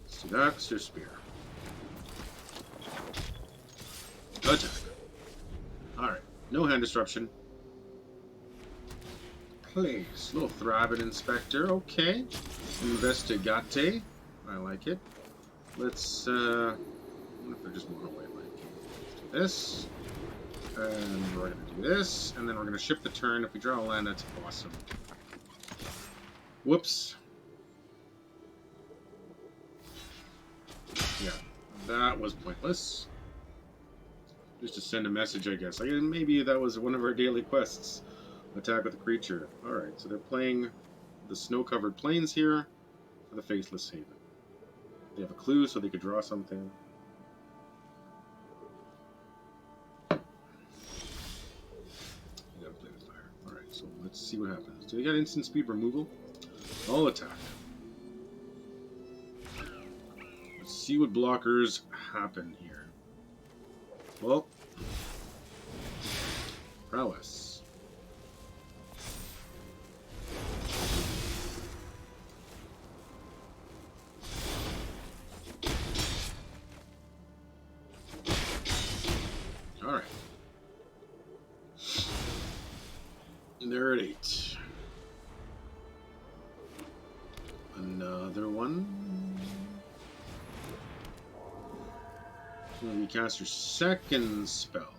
Let's do that. Sir Spear. Attack. Alright. No hand disruption. Please. Little Thrabbit Inspector. Okay. Investigate. I like it. Let's, what if they're just mono white? Let's do this. And we're going to do this. And then we're going to ship the turn. If we draw a land, that's awesome. Whoops. Yeah. That was pointless. Just to send a message, I guess. Maybe that was one of our daily quests. Attack with a creature. Alright, so they're playing the snow-covered plains here for the Faceless Haven. They have a clue, so they could draw something. You gotta play with fire. Alright, so let's see what happens. Do they got instant speed removal? I'll attack. Let's see what blockers happen here. Well, prowess. Alright. And they're at 8. Another one. You cast your second spell.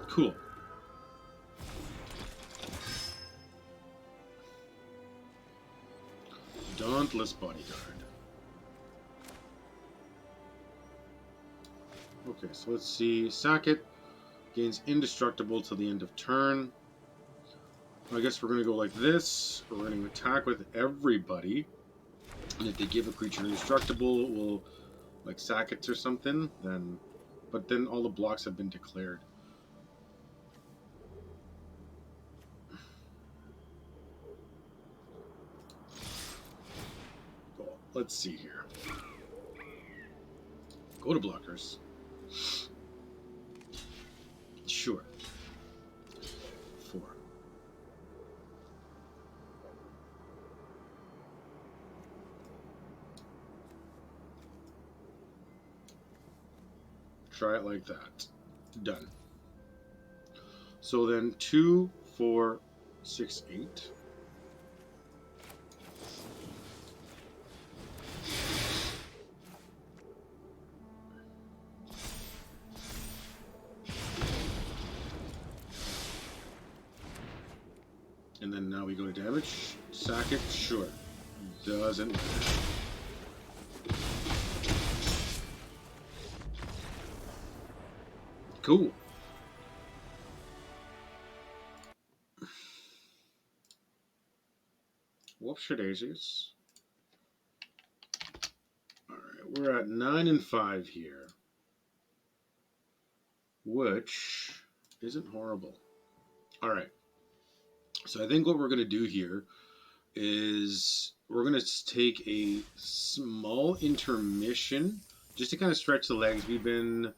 Cool. Dauntless Bodyguard. Okay, so let's see. Sack it. Gains indestructible till the end of turn. I guess we're going to go like this. We're going to attack with everybody. And if they give a creature indestructible, we'll like sack it or something. But then all the blocks have been declared. Cool. Let's see here. Go to blockers. Sure. 4. Try it like that. Done. So then 2, 4, 6, 8. And then now we go to damage. Sack it, sure. Doesn't matter. Cool. Whoopsie daisies. Alright, we're at 9 and 5 here. Which isn't horrible. Alright. So I think what we're going to do here is we're going to take a small intermission just to kind of stretch the legs. We've been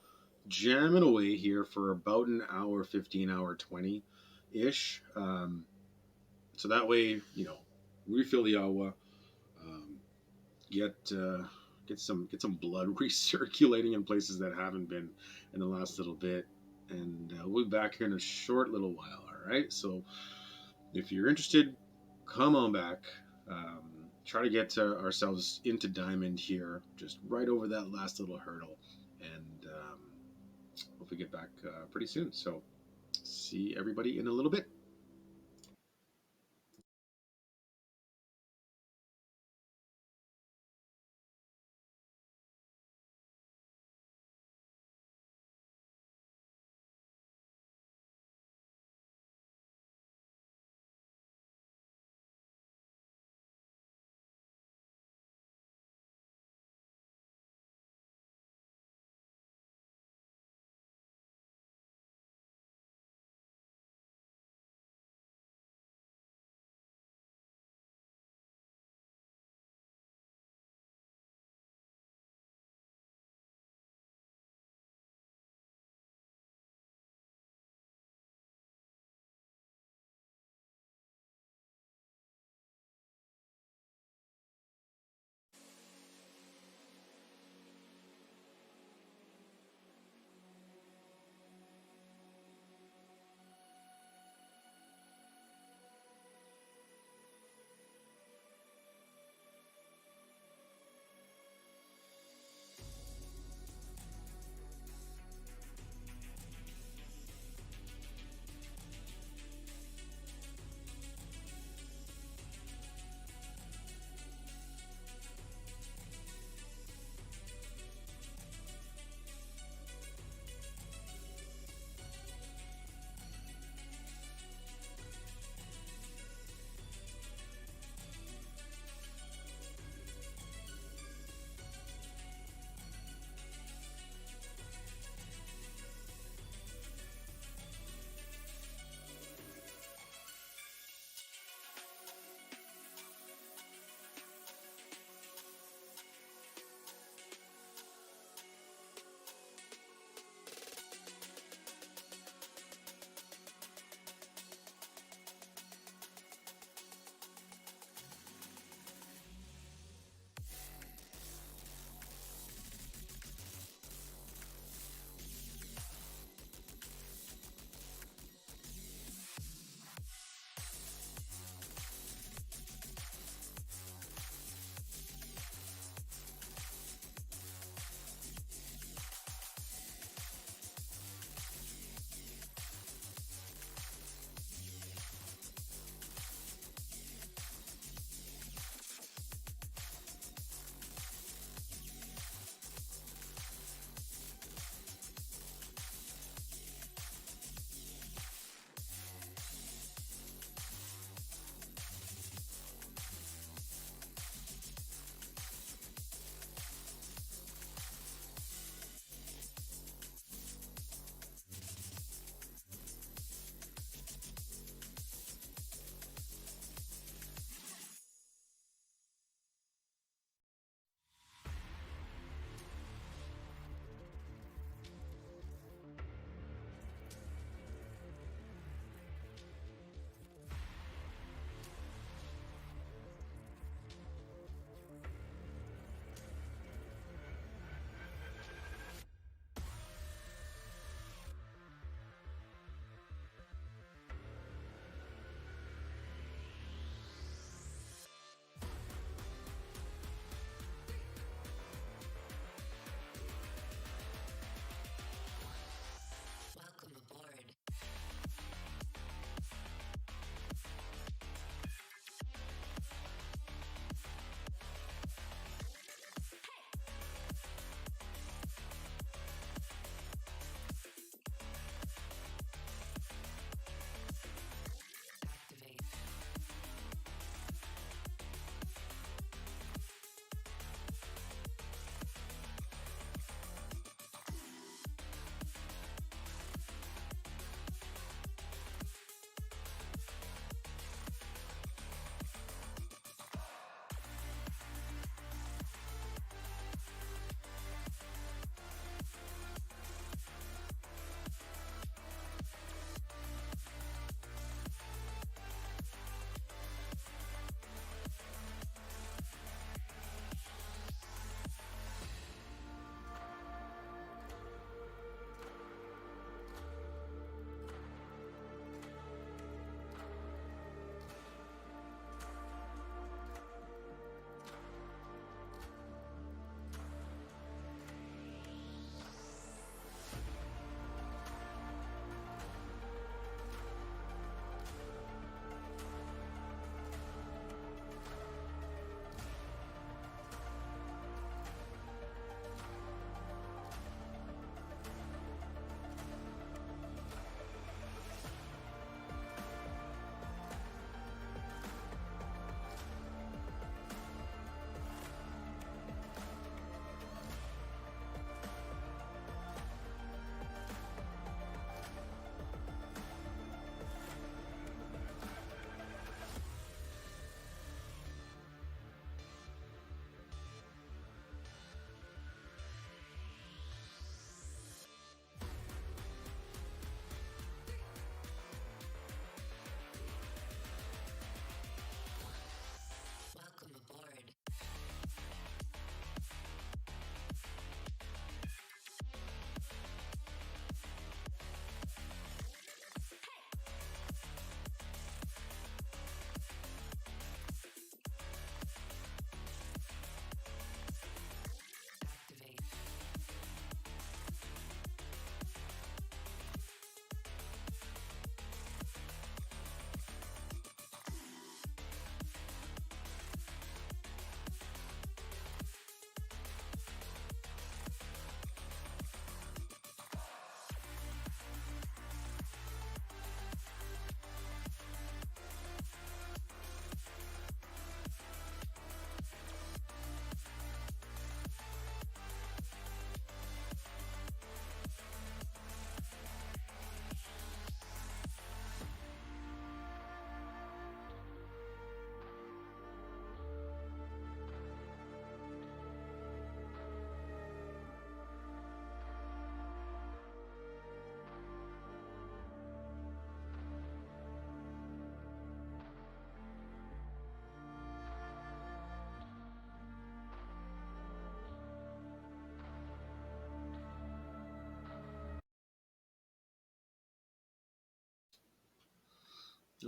jamming away here for about an hour, 15 hour, 20-ish. So that way, you know, refill the awa, get some blood recirculating in places that haven't been in the last little bit, and we'll be back here in a short little while. All right, so if you're interested, come on back. Try to get ourselves into diamond here, just right over that last little hurdle, and hope we get back pretty soon. So see everybody in a little bit.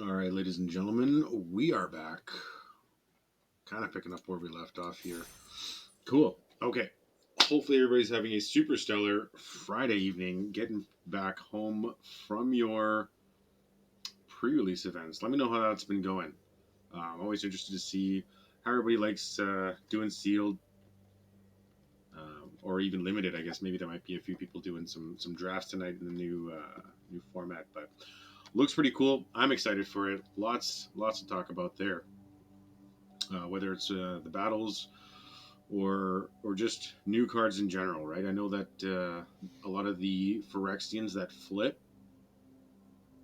All right, ladies and gentlemen, we are back. Kind of picking up where we left off here. Cool. Okay. Hopefully, everybody's having a super stellar Friday evening, getting back home from your pre release events. Let me know how that's been going. I'm always interested to see how everybody likes doing sealed or even limited. I guess maybe there might be a few people doing some drafts tonight in the new format, but looks pretty cool. I'm excited for it. Lots to talk about there. Whether it's the battles or just new cards in general, right? I know that a lot of the Phyrexians that flip,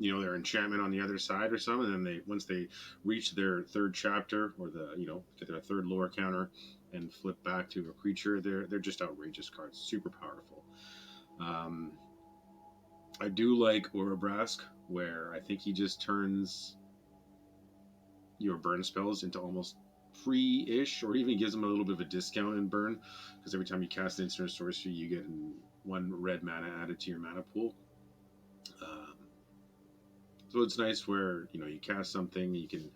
their enchantment on the other side or something, and then they once they reach their third chapter or get their third lore counter and flip back to a creature, they're just outrageous cards, super powerful. Um, I do like Orobrask, where I think he just turns your burn spells into almost free-ish, or even gives them a little bit of a discount in burn, because every time you cast an instant or sorcery, you get one red mana added to your mana pool. Um, so it's nice where you cast something, you can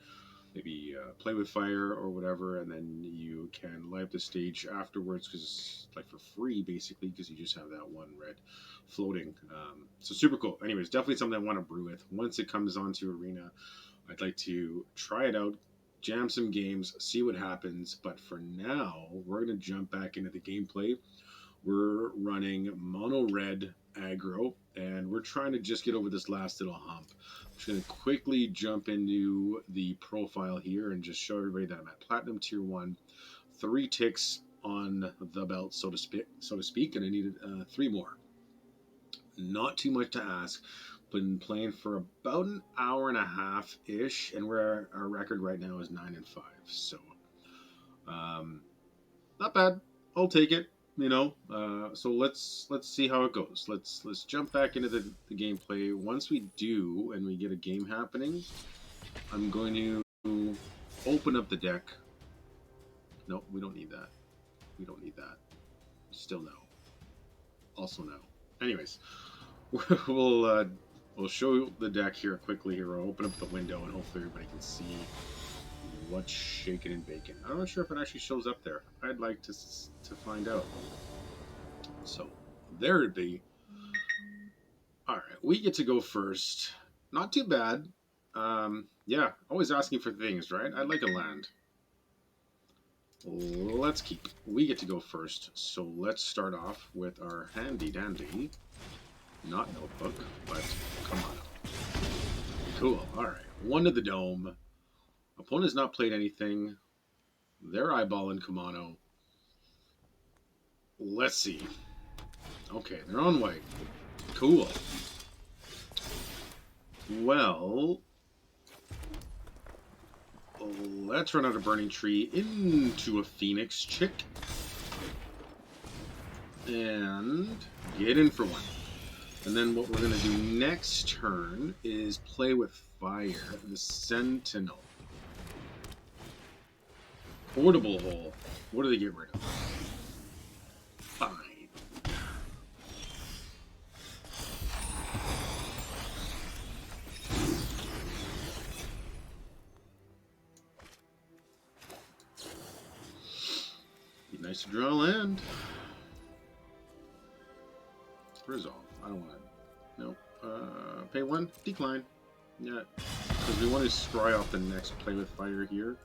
maybe play with fire or whatever, and then you can light up the stage afterwards, because like for free basically, because you just have that one red floating. So super cool. Anyways, definitely something I want to brew with once it comes onto Arena. I'd like to try it out, jam some games, see what happens. But for now, we're going to jump back into the gameplay. We're running mono red aggro, and we're trying to just get over this last little hump. I'm just going to quickly jump into the profile here and just show everybody that I'm at Platinum Tier 1. 3 ticks on the belt, so to speak, and I needed 3 more. Not too much to ask. Been playing for about an hour and a half ish, and our record right now is 9-5. So, not bad. I'll take it. So let's see how it goes. Let's jump back into the gameplay. Once we do, and we get a game happening, I'm going to open up the deck. No, we don't need that. We don't need that. Still no. Also no. Anyways, we'll show the deck here quickly. Here, I'll open up the window and hopefully everybody can see what's shaking and baking. I'm not sure if it actually shows up there. I'd like to find out. So there it be. All right, we get to go first. Not too bad. Yeah, always asking for things, right? I'd like a land. Let's keep. We get to go first. So let's start off with our handy dandy, not notebook, but Kamano. Cool. All right, 1 to the dome. Opponent's not played anything. They're eyeballing Kamano. Let's see. Okay, they're on white. Cool. Well, let's run out of Burning Tree into a Phoenix Chick. And get in for one. And then what we're going to do next turn is play with fire, the Sentinel. Portable Hole. What do they get rid of? Fine. Be nice to draw land. Resolve. I don't want to. Nope. Pay 1. Decline. Yeah. Because we want to scry off the next play with fire here.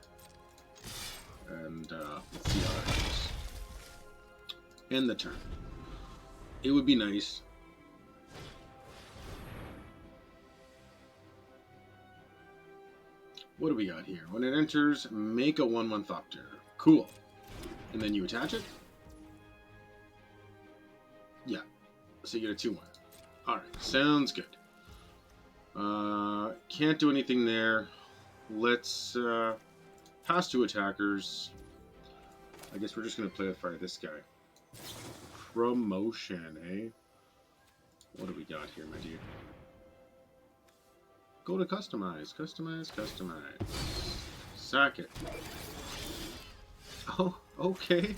And let's see how that goes. End the turn. It would be nice. What do we got here? When it enters, make a 1/1 Thopter. Cool. And then you attach it? Yeah. So you get a 2/1. Alright, sounds good. Can't do anything there. Let's pass 2 attackers. I guess we're just going to play with fire this guy. Promotion, eh? What do we got here, my dude? Go to customize. Customize, customize. Sack it. Oh, okay.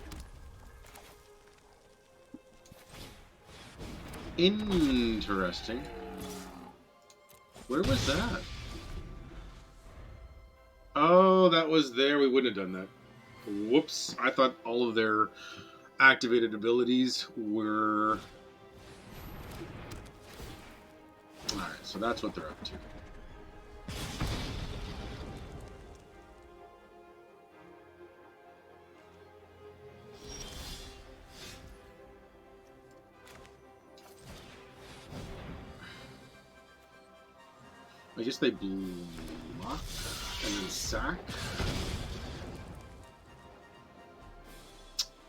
Interesting. Where was that? that was there, we wouldn't have done that. Whoops. I thought all of their activated abilities were... Alright, so that's what they're up to. I guess they block and then sack.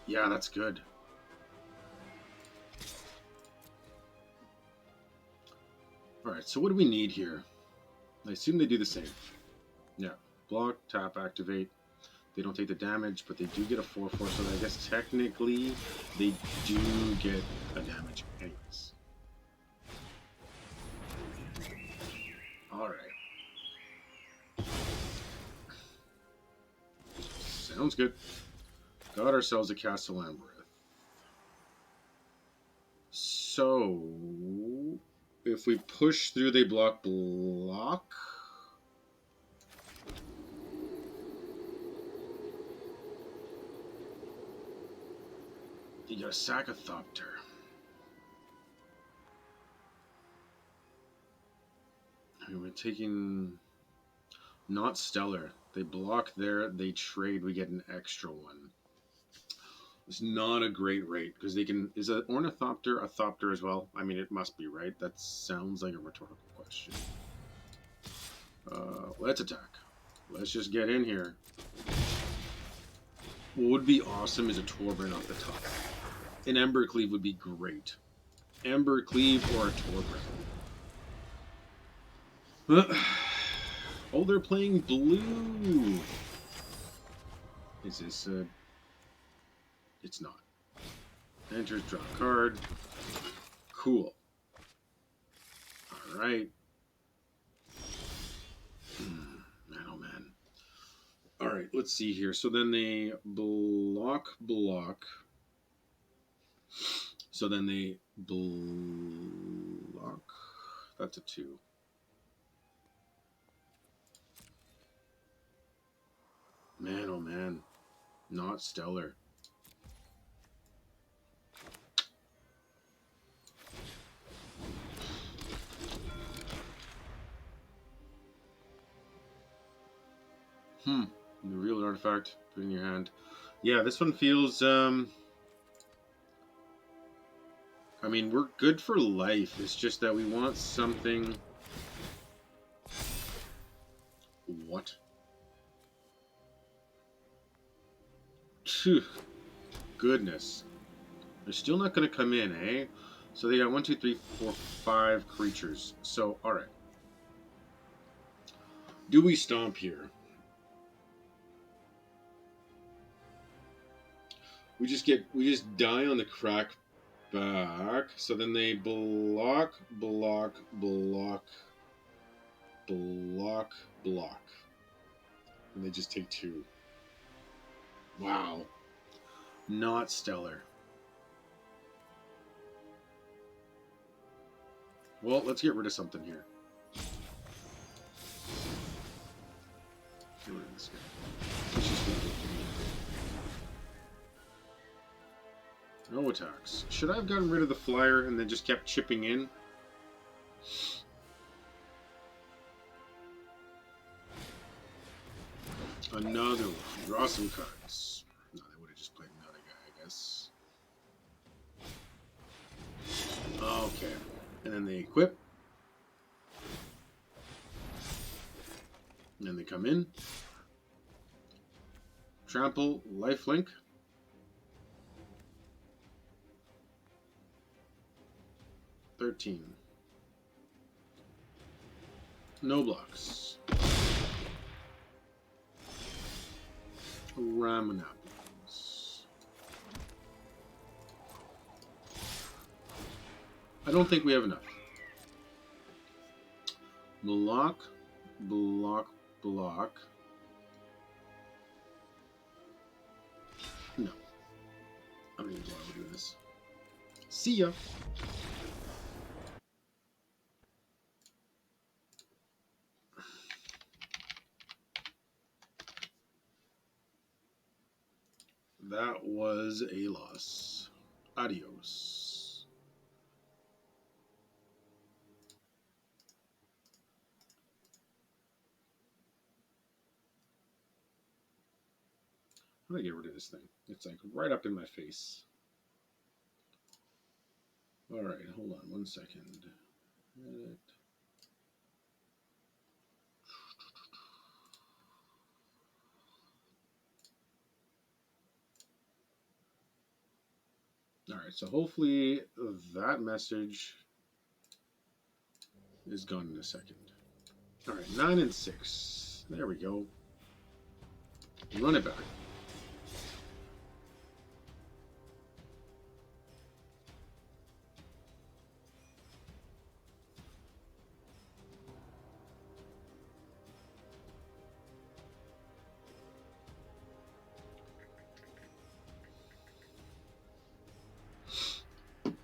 Yeah, that's good. Alright, so what do we need here? I assume they do the same. Yeah. Block, tap, activate. They don't take the damage, but they do get a 4-4, so I guess technically they do get a damage anyways. Alright. Sounds good. Got ourselves a Castle Ambereth. So, if we push through, they block. You got a Sacathopter. I mean, we're taking... Not Stellar. They block there, they trade, we get an extra one. It's not a great rate, because they can... Is an Ornithopter a Thopter as well? I mean, it must be, right? That sounds like a rhetorical question. Let's attack. Let's just get in here. What would be awesome is a Torbran off the top. An Embercleave would be great. Embercleave or a Torbran. Oh, they're playing blue. Is this It's not. Enters, draw a card. Cool. Alright. Man, oh man. Alright, let's see here. So then they block. So then they block. That's a 2. Man, oh man. Not Stellar. The real artifact. Put it in your hand. Yeah, this one feels, I mean, we're good for life. It's just that we want something... What? Phew. Goodness. They're still not going to come in, eh? So they got 1, 2, 3, 4, 5 creatures. So, alright. Do we stomp here? We just die on the crack back. So then they block. And they just take 2. Wow. Not Stellar. Well, let's get rid of something here. Get rid of this guy. Let's just get rid of him. No attacks. Should I have gotten rid of the flyer and then just kept chipping in? Another one. Draw some cards. No, they would have just played another guy, I guess. Okay. And then they equip. And then they come in. Trample, lifelink. $13. No blocks. Ramonapolis. I don't think we have enough. Block. No. I don't even know why we're doing this. See ya. was a loss. Adios. How do I get rid of this thing? It's like right up in my face. Alright, hold on 1 second. Edit. Alright, so hopefully that message is gone in a second. Alright, 9 and 6. There we go. Run it back.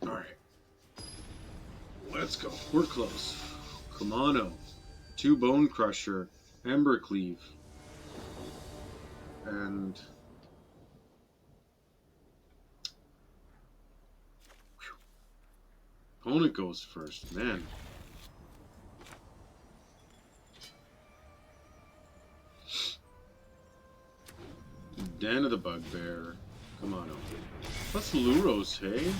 Alright. Let's go. We're close. Kumano. 2 Bone Crusher. Embercleave. And... opponent goes first. Man. Den of the Bugbear. Kumano. Plus Luros, hey?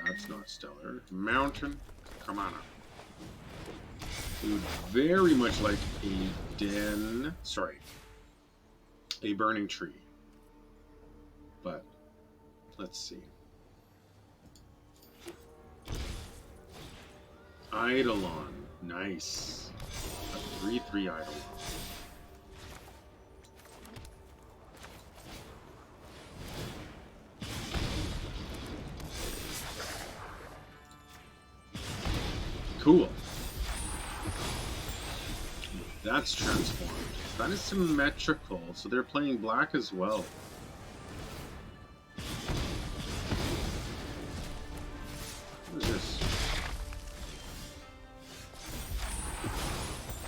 That's not stellar. Mountain. Kumano. We would very much like a den... sorry. A burning tree. But, let's see. Eidolon. Nice. A 3/3 Eidolon. Cool. That's transformed. That is symmetrical, so they're playing black as well. What is this?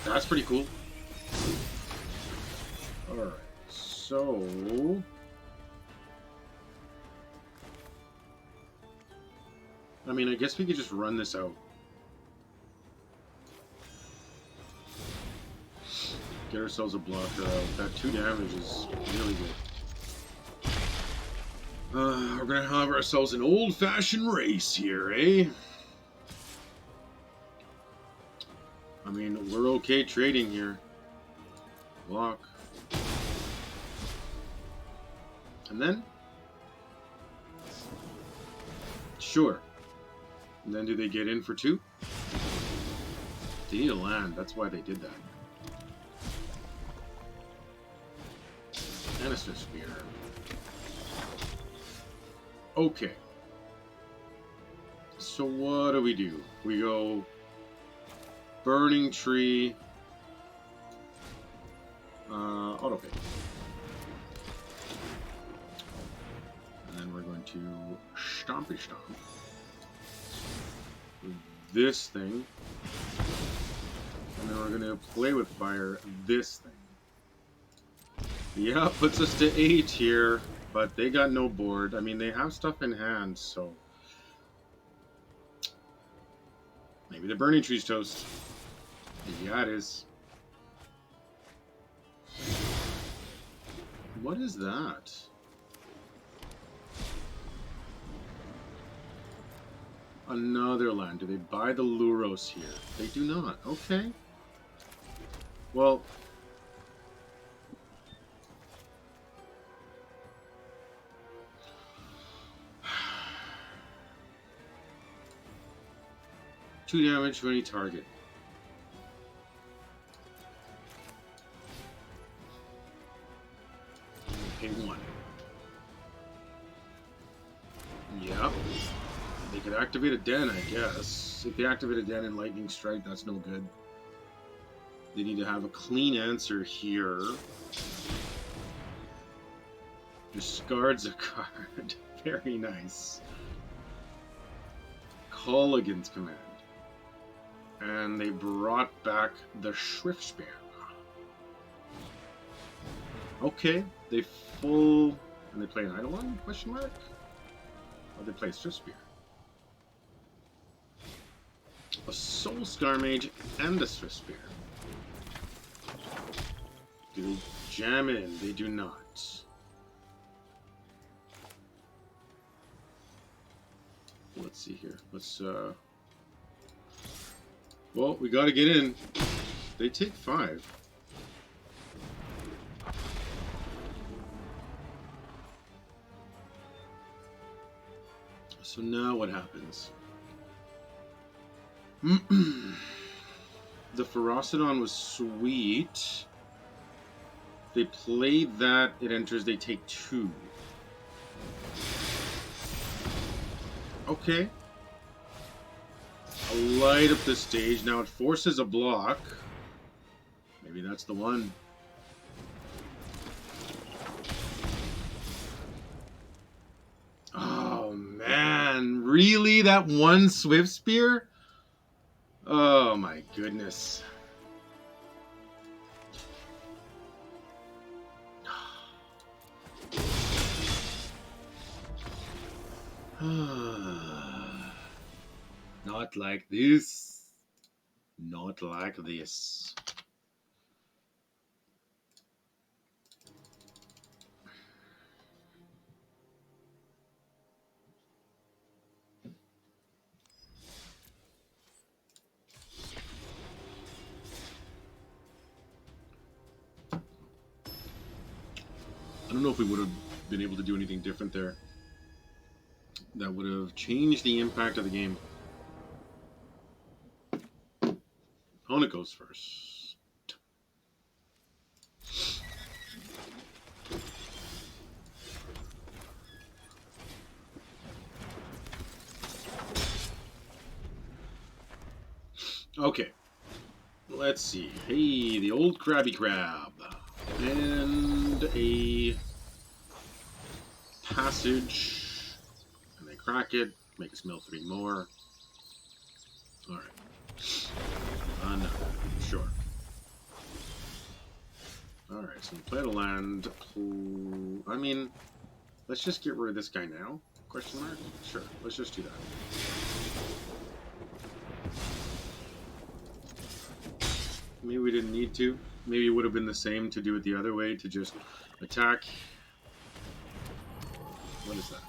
That's pretty cool. Alright, so... I mean, I guess we could just run this out. Get ourselves a blocker out. That 2 damage is really good. We're gonna have ourselves an old-fashioned race here, eh? I mean, we're okay trading here. Block. And then? Sure. And then do they get in for 2? They need a land. That's why they did that. Sinister Spear. Okay. So what do? We go Burning Tree. Autopay. And then we're going to Stompy Stomp. This thing. And then we're going to play with fire this thing. Yeah, puts us to 8 here, but they got no board. I mean, they have stuff in hand, so... maybe the Burning Tree's toast. Yeah, it is. What is that? Another land. Do they buy the Luros here? They do not. Okay. Well... 2 damage to any target. Pay 1. Yep. They could activate a den, I guess. If they activate a den in Lightning Strike, that's no good. They need to have a clean answer here. Discards a card. Very nice. Colligan's Command. And they brought back the Schriftspeer. Okay, They full... And they play an Eidolon? Question mark? Or they play Swift Spear? A Soul Scar Mage and a Swift Spear. Do they jam in? They do not. Let's see here. Let's, well, we gotta get in. They take 5. So now what happens? The Ferocidon was sweet. They played that, it enters, they take 2. Okay. I'll light up the stage. Now it forces a block. Maybe that's the one. Oh, man. Really? That one Swift Spear? Oh, my goodness. Not like this. Not like this. I don't know if we would have been able to do anything different there that would have changed the impact of the game. Opponent goes first. Okay. Let's see. Hey, the old Krabby Crab. And a passage. And they crack it. Make us mill 3 more. Alright. No. Sure. Alright, so we play the land. I mean, let's just get rid of this guy now? Question mark? Sure, let's just do that. Maybe we didn't need to. Maybe it would have been the same to do it the other way, to just attack. What is that?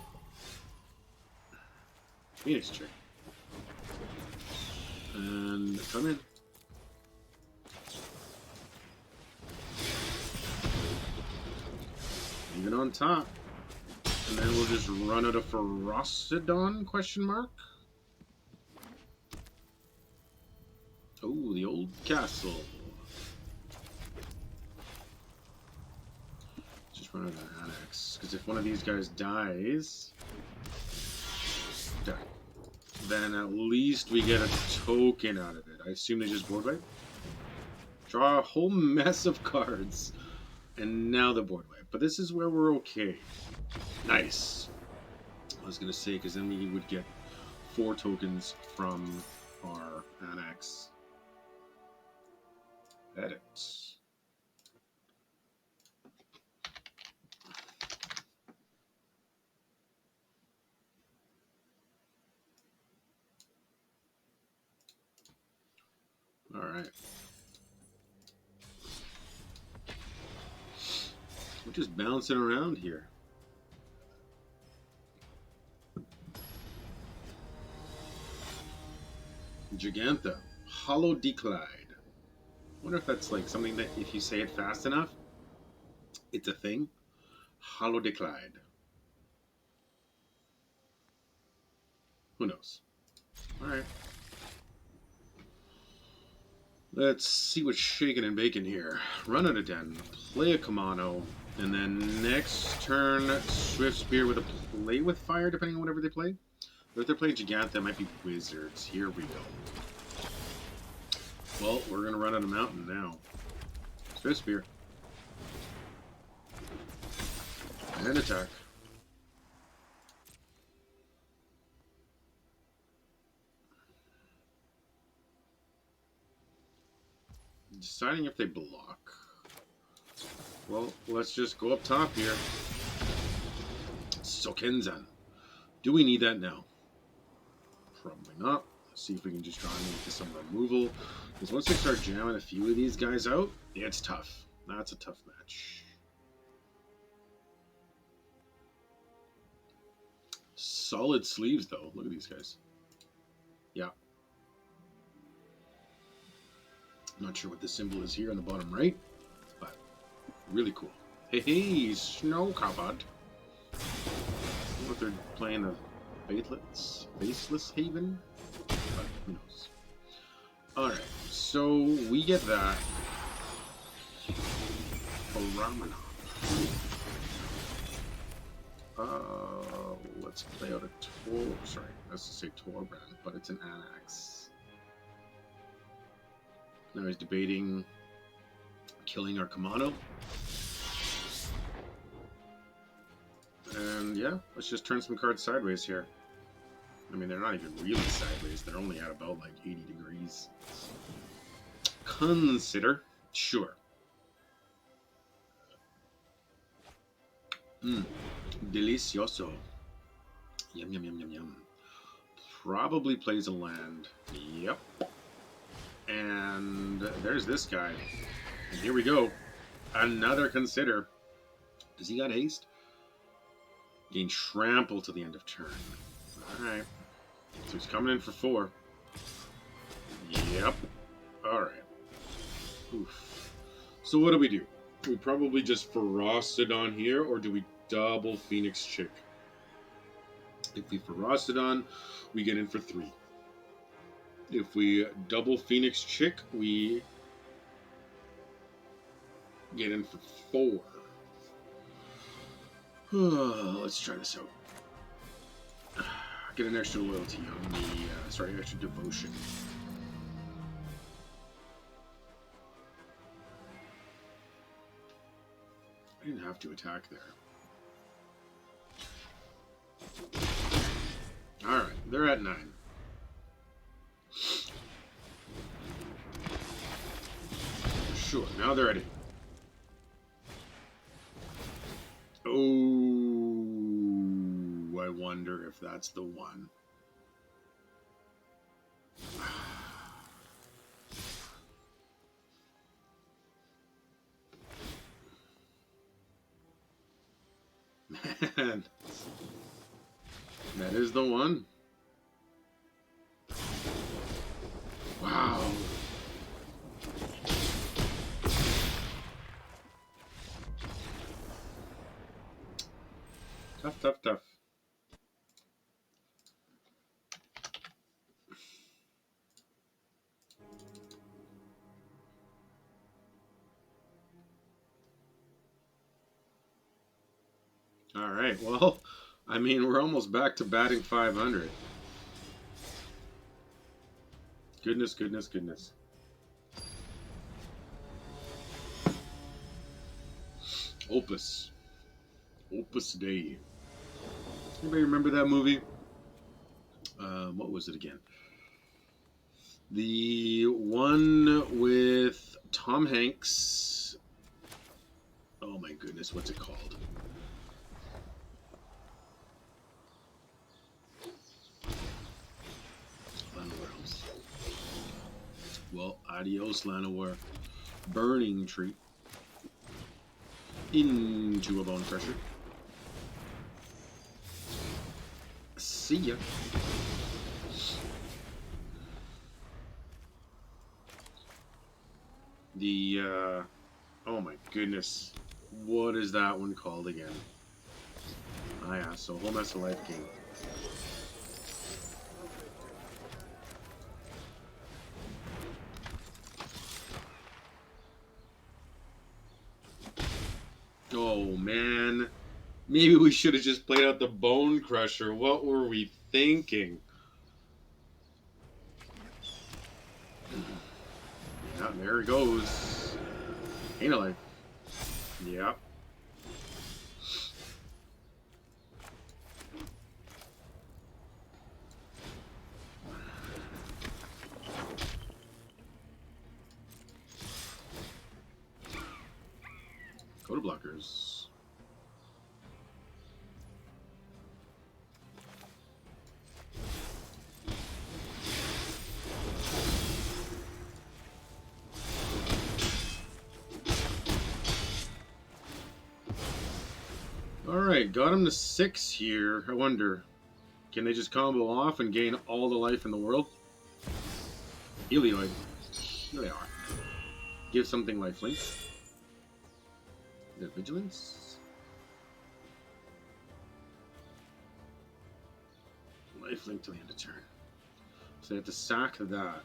Phoenix Chick. And come in. Even on top. And then we'll just run out of Ferocidon, question mark? Oh, the old castle. Just run out of the annex. Because if one of these guys dies... then at least we get a token out of it. I assume they just board wipe? Draw a whole mess of cards. And now the board wipe. But this is where we're okay. Nice. I was going to say, because then we would get 4 tokens from our annex. Edit. All right. We're just bouncing around here. Gigantha. Hollow Decline. Wonder if that's like something that if you say it fast enough, it's a thing. Hollow Decline. Who knows? Alright. Let's see what's shaking and baking here. Run out of den. Play a Kamano. And then next turn, Swift Spear with a play with fire, depending on whatever they play. But if they're playing Gigantha, it might be Wizards. Here we go. Well, we're going to run out of mountain now. Swift Spear. And attack. Deciding if they block. Well, let's just go up top here. Sokenzan. Do we need that now? Probably not. Let's see if we can just draw into some removal. Because once we start jamming a few of these guys out, it's tough. That's a tough match. Solid sleeves, though. Look at these guys. Yeah. I'm not sure what the symbol is here on the bottom right, but really cool. Hey, Snow Cowbud. I wonder if they're playing the Faceless Haven, but who knows. Alright, so we get that. Ramana. Let's play out a Tor. Sorry, let's just say Torbrand, but it's an Anax. Now he's debating killing our Kamano. And yeah, let's just turn some cards sideways here. I mean, they're not even really sideways. They're only at about like 80 degrees. Consider. Sure. Delicioso. Yum, yum, yum, yum, yum. Probably plays a land. Yep. And there's this guy. And here we go. Another consider. Does he got haste? Gain trample to the end of turn. Alright. So he's coming in for 4. Yep. Alright. Oof. So what do? We probably just Ferocidon here, or do we double Phoenix Chick? If we Ferocidon, we get in for 3. If we double Phoenix Chick, we get in for 4. Let's try this out. Get an extra loyalty on the, extra devotion. I didn't have to attack there. Alright, they're at 9. Sure, now they're at 8. Oh, I wonder if that's the one. Man, that is the one. Wow. Tough, tough, tough. All right, well, I mean, we're almost back to batting 500. Goodness, goodness, goodness. Opus. Opus Dei. Anybody remember that movie? What was it again? The one with Tom Hanks. Oh my goodness, what's it called? Llanowar. Well, adios, Llanowar. Burning Tree. Into a Bone Crusher. See ya. The, oh my goodness. What is that one called again? Ah, yeah, so Whole Mess of Life King. Oh, man. Maybe we should have just played out the Bone Crusher. What were we thinking? Yeah, there it goes. Ain't it like? Yeah. Go to blockers. Alright, got him to 6 here. I wonder, can they just combo off and gain all the life in the world? Heliod. Heliod. Give something lifelink. The vigilance? Lifelink till the end of turn. So they have to sack that.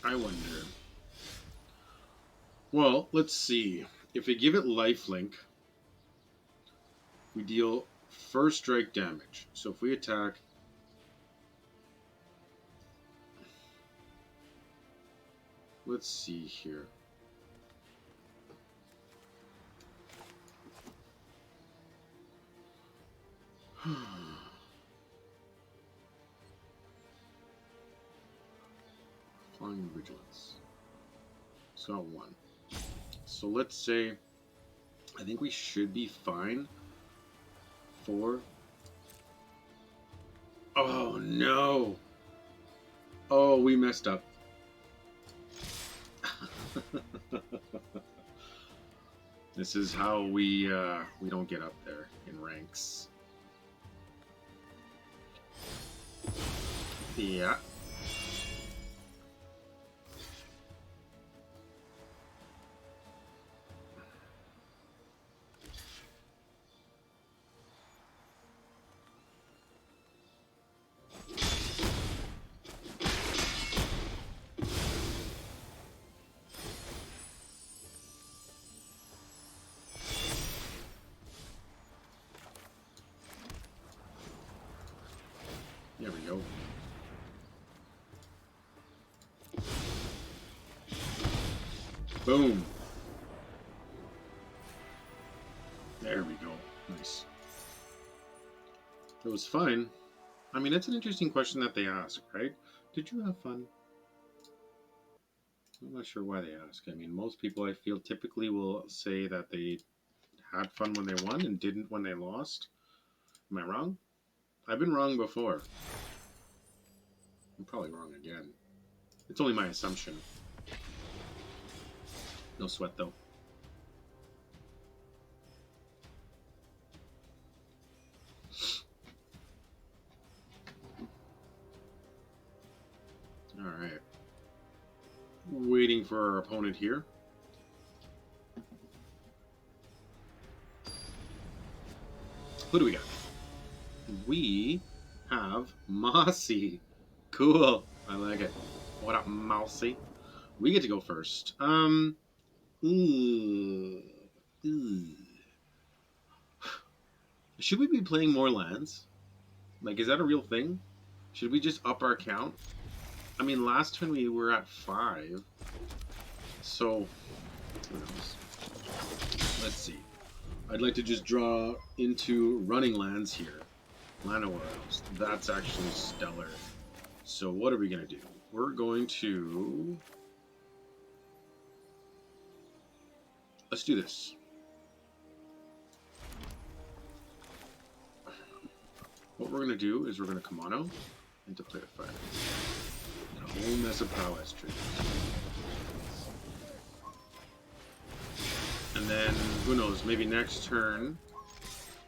I wonder. Well, let's see. If we give it lifelink, we deal first strike damage. So if we attack, let's see here. Flying vigilance. It's got 1. So let's say, I think we should be fine for... Oh no! Oh, we messed up. This is how we don't get up there in ranks. Yeah. There we go. Boom. There we go. Nice. It was fun. I mean, it's an interesting question that they ask, right? Did you have fun? I'm not sure why they ask. I mean, most people, I feel, typically will say that they had fun when they won and didn't when they lost. Am I wrong? I've been wrong before. I'm probably wrong again. It's only my assumption. No sweat, though. Alright. Waiting for our opponent here. Who do we got? We have Mossy. Cool. I like it. What up, Mousy? We get to go first. Should we be playing more lands? Like, is that a real thing? Should we just up our count? I mean, last turn we were at 5. So, who knows? Let's see. I'd like to just draw into running lands here. Llanowar. That's actually stellar. So what are we going to do? We're going to... Let's do this. What we're going to do is we're going to Kamano into Plate of Fire. And a whole mess of prowess triggers. And then, who knows, maybe next turn,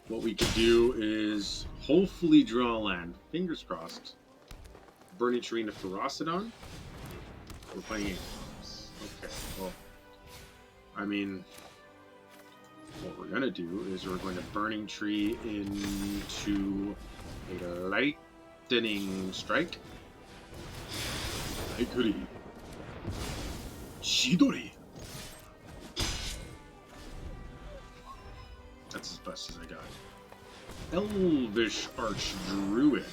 what we could do is hopefully draw a land. Fingers crossed. Burning Tree into Ferocidon. We're playing Aether's. Okay, well, I mean, what we're going to do is we're going to Burning Tree into a Lightning Strike. Aikuri. Chidori. That's as best as I got. Elvish Archdruid.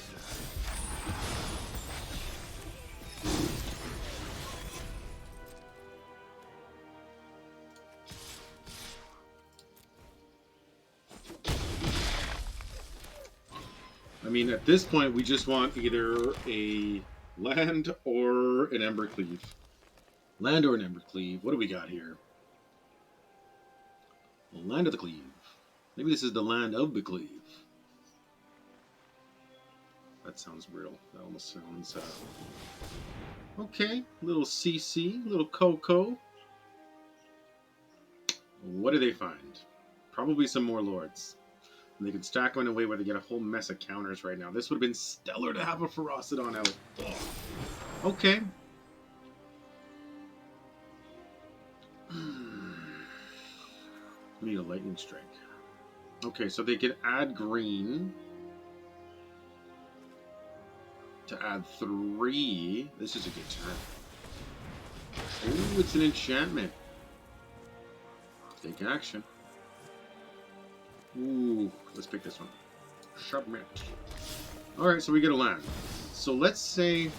I mean, at this point, we just want either a land or an Embercleave. Land or Embercleave. What do we got here? Land of the Cleave. Maybe this is the land of the Cleave. That sounds real. That almost sounds... Okay, little CC, little Coco. What do they find? Probably some more lords. And they can stack them in a way where they get a whole mess of counters right now. This would have been stellar to have a Ferocidon out. Oh. Okay. We need a Lightning Strike. Okay, so they can add green to add 3. This is a good turn. Oh, it's an enchantment. Take action. Ooh, let's pick this one. Sharpmint. Alright, so we get a land. So let's say...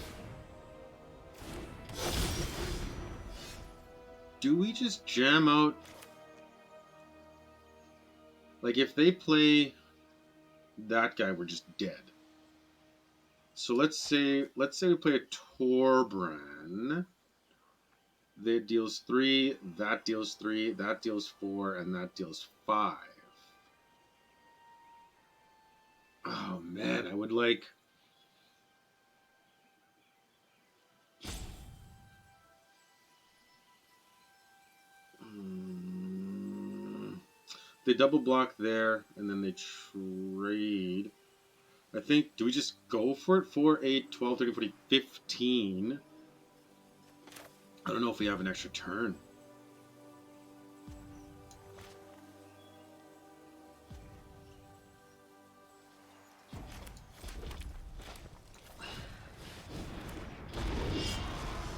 Do we just jam out... Like, if they play that guy, we're just dead. So let's say we play a Torbran. That deals 3, that deals 3, that deals 4, and that deals 5. Oh man, I would like... They double block there, and then they trade. I think, do we just go for it? 4, 8, 12, 13, 14, 15. I don't know if we have an extra turn.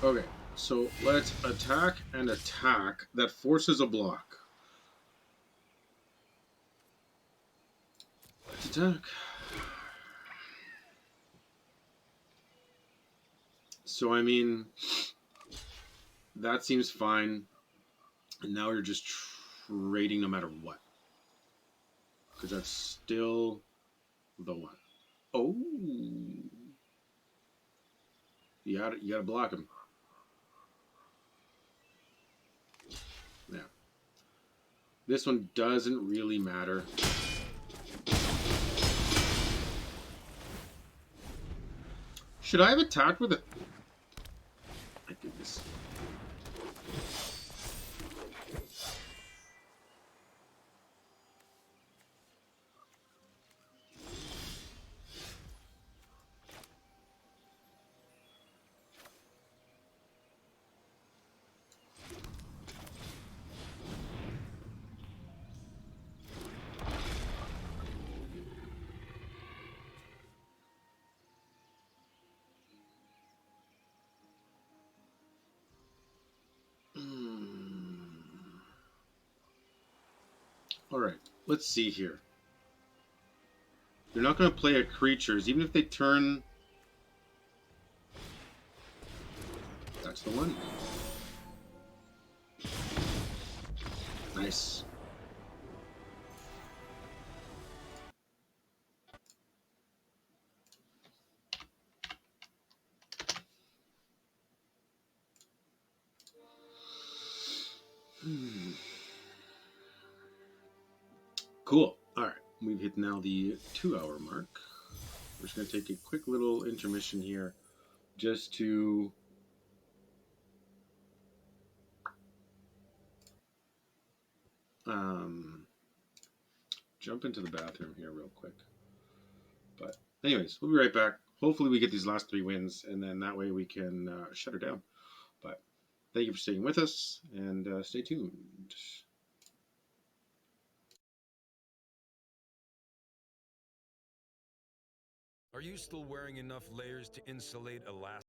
Okay, so let's attack and attack. That forces a block. Let's attack. So, I mean, that seems fine. And now you're just trading no matter what. Because that's still the one. Oh. You gotta block him. Yeah. This one doesn't really matter. Should I have attacked with it? My goodness. Alright, let's see here. They're not going to play at creatures, even if they turn... That's the one. Nice. Cool. Alright, we've hit now the 2-hour mark. We're just going to take a quick little intermission here just to jump into the bathroom here real quick. But anyways, we'll be right back. Hopefully we get these last 3 wins, and then that way we can shut her down. But thank you for staying with us, and stay tuned. Are you still wearing enough layers to insulate a last?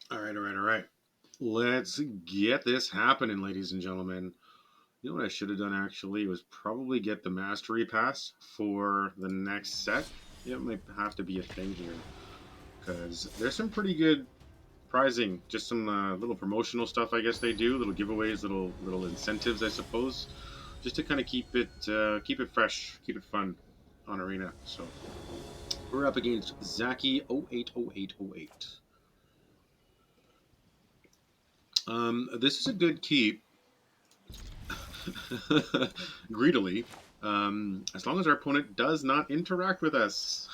All right, all right, all right. Let's get this happening, ladies and gentlemen. You know what I should have done actually was probably get the mastery pass for the next set. It might have to be a thing here because there's some pretty good prizing, just some little promotional stuff. I guess they do little giveaways, little incentives, I suppose, just to kind of keep it fresh, keep it fun on Arena. So we're up against Zaki 080808. This is a good keep. Greedily, as long as our opponent does not interact with us.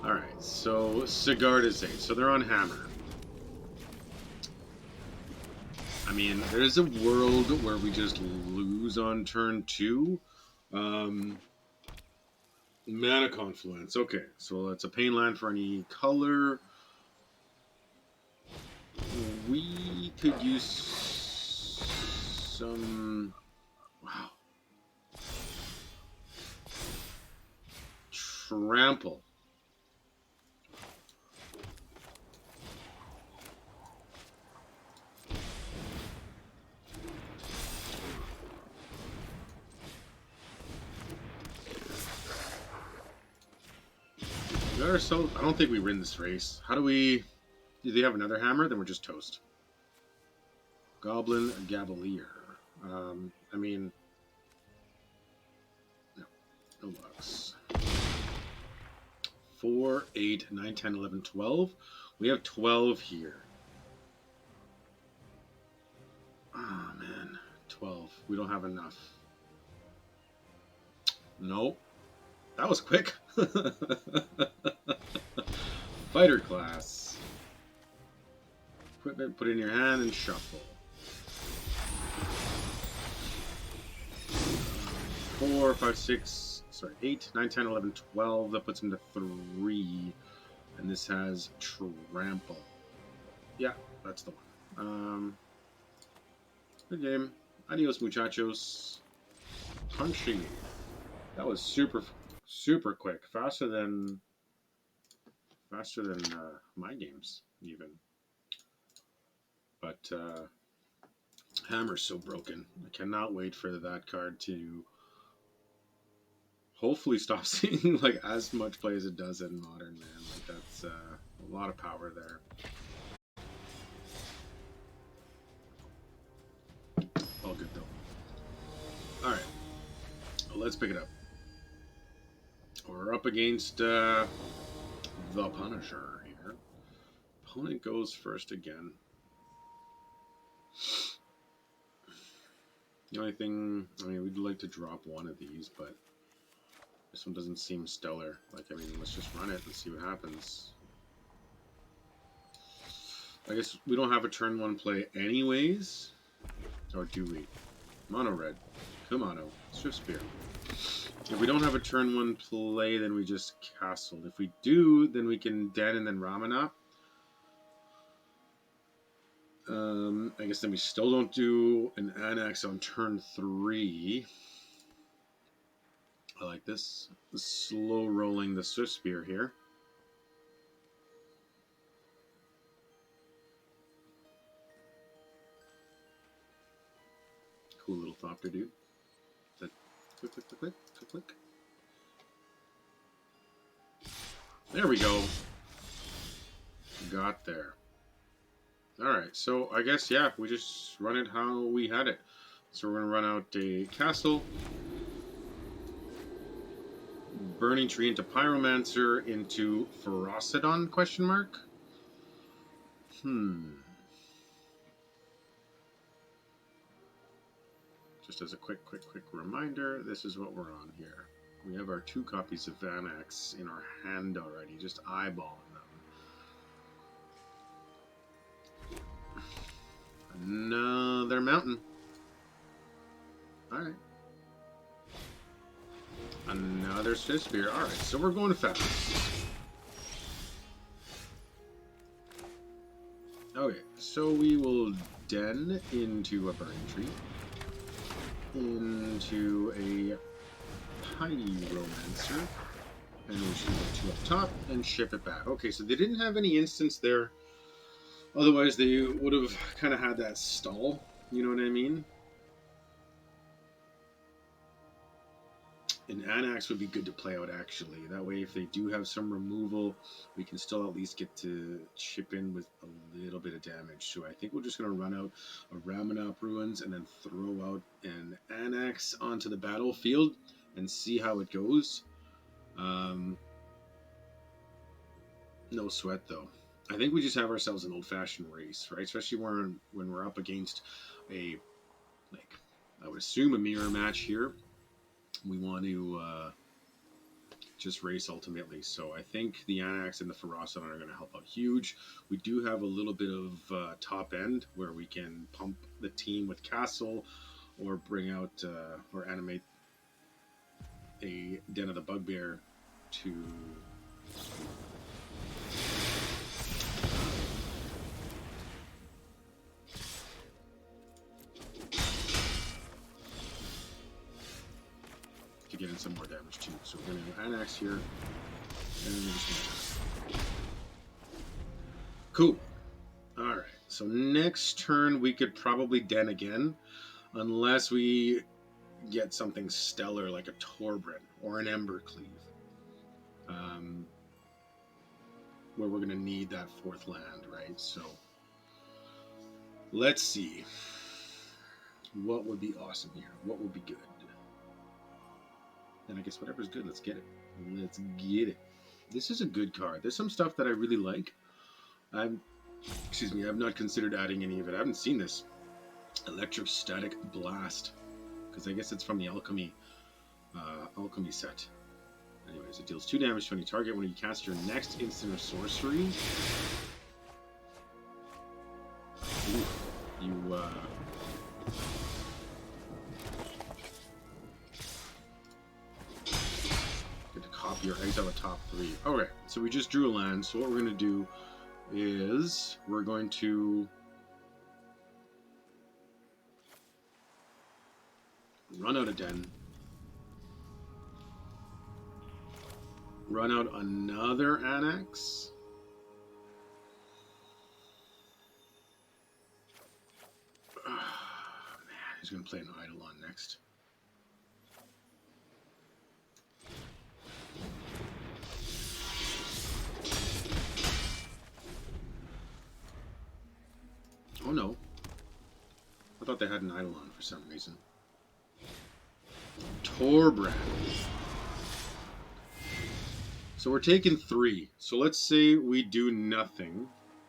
Alright, so Sigurd is 8. So they're on Hammer. I mean, there's a world where we just lose on turn 2. Mana Confluence. Okay, so it's a pain land for any color. We could use some... Wow. Trample. I don't think we win this race. How do we... Do they have another hammer? Then we're just toast. Goblin Gavalier. I mean... No bucks. 4, 8, 9, 10, 11, 12. We have 12 here. Oh, man. 12. We don't have enough. Nope. That was quick. Fighter class. Equipment, put it in your hand and shuffle. 4, 5, 6, sorry, 8, 9, 10, 11, 12. That puts him to 3. And this has trample. Yeah, that's the one. Good game. Adios, muchachos. Punchy. That was super quick. Faster than my games, even. But Hammer's so broken. I cannot wait for that card to hopefully stop seeing like as much play as it does in Modern, man. Like that's a lot of power there. All good though. All right, well, let's pick it up. We're up against the Punisher here. Opponent goes first again. The only thing, I mean, we'd like to drop one of these, but this one doesn't seem stellar. Like, I mean, let's just run it and see what happens. I guess we don't have a turn 1 play anyways. Or do we? Mono red. Kumano. Swift Spear. If we don't have a turn 1 play, then we just castle. If we do, then we can Den and then Ramanop. I guess then we still don't do an Annex on turn 3. I like this. Slow rolling the Swift Spear here. Cool little Thopter dude. That click, click, click, click, click, click. There we go. Got there. Alright, so I guess, yeah, we just run it how we had it. So we're going to run out a castle. Burning Tree into Pyromancer into Ferocidon, question mark? Just as a quick reminder, this is what we're on here. We have our 2 copies of Vanax in our hand already, just eyeballing them. Another mountain. Alright. Another Swift Spear. Alright, so we're going fast. Okay, so we will Den into a Burning Tree. Into a Pyromancer. And we should go 2 up top and ship it back. Okay, so they didn't have any instants there Otherwise, they would have kind of had that stall. You know what I mean? An Anax would be good to play out actually. That way, if they do have some removal, we can still at least get to chip in with a little bit of damage. So I think we're just going to run out a Ramunap Ruins and then throw out an Anax onto the battlefield and see how it goes. No sweat though. I think we just have ourselves an old-fashioned race, right? Especially when we're up against a, like, I would assume a mirror match here. We want to just race ultimately. So I think the Anax and the Ferocidon are going to help out huge. We do have a little bit of top end where we can pump the team with Castle or bring out or animate a Den of the Bugbear to get in some more damage too. So we're going to Anax here, and we're just going to cool. All right. So next turn we could probably Den again, unless we get something stellar like a Torbran or an Embercleave, where we're going to need that fourth land, right? So let's see. What would be awesome here? What would be good? And I guess whatever's good, let's get it. Let's get it. This is a good card. There's some stuff that I really like. I've not considered adding any of it. I haven't seen this. Electrostatic Blast. Because I guess it's from the Alchemy set. Anyways, it deals 2 damage to any target when you cast your next instant or sorcery. Ooh, you get to copy or exile the top 3. Okay, so we just drew a land. So what we're going to do is we're going to run out a Den. Run out another Anax. Oh, man, he's going to play an Eidolon next. Oh no. I thought they had an Eidolon for some reason. Torbran. So we're taking 3. So let's say we do nothing.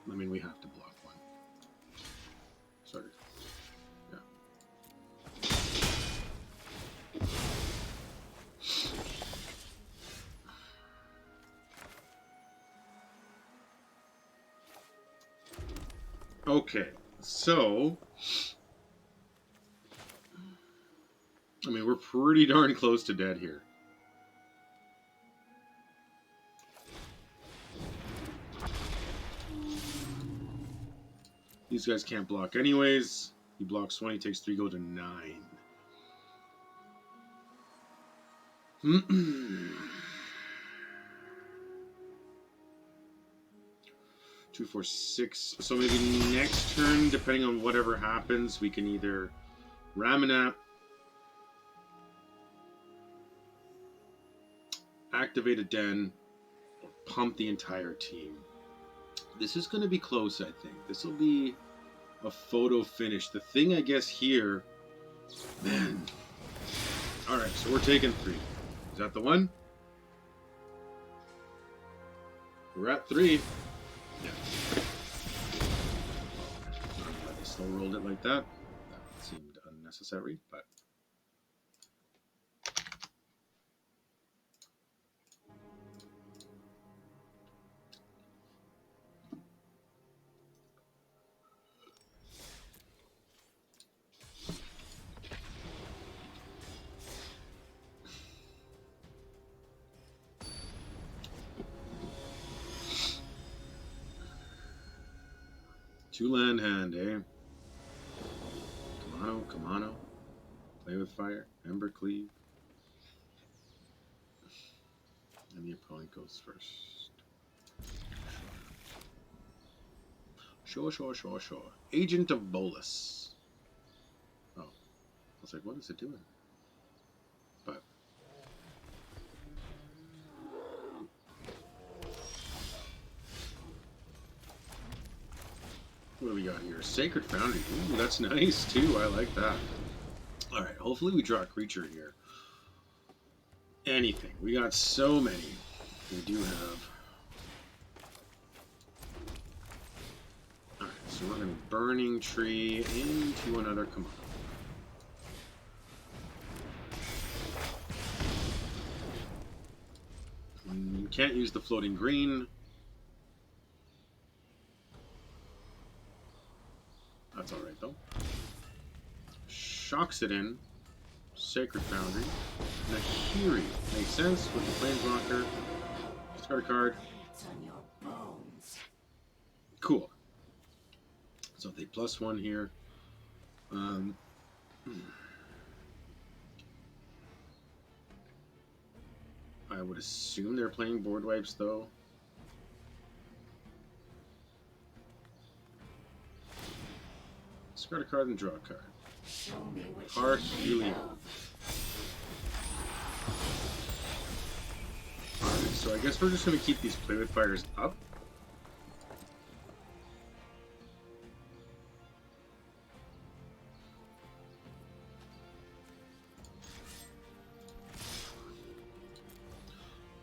I mean, we have to block 1. Sorry. Yeah. Okay. So, I mean, we're pretty darn close to dead here. These guys can't block anyways. He blocks 1, he takes 3, go to 9. 2, 4, 6. So maybe next turn, depending on whatever happens, we can either Ramunap, activate a Den, or pump the entire team. This is going to be close, I think. This will be a photo finish. The thing, I guess, here... Man. Alright, so we're taking 3. Is that the one? We're at 3. Yeah. They still rolled it like that. That seemed unnecessary, but... Two land hand, eh? Kamano. Play with fire. Embercleave. And the opponent goes first. Sure. Agent of Bolus. Oh. I was like, what is it doing? But what do we got here? Sacred Foundry. Ooh, that's nice too. I like that. Alright, hopefully we draw a creature here. Anything. We got so many. We do have. Alright, so we're going to Burning Tree into another command. Can't use the floating green. That's alright though. Shocks it in. Sacred Foundry. Nahiri. Makes sense with the Planeswalker. Discard a card. Cool. So they +1 here. I would assume they're playing board wipes though. Discard a card and draw a card. Park-Helion. Alright, so I guess we're just going to keep these Play With Fires up.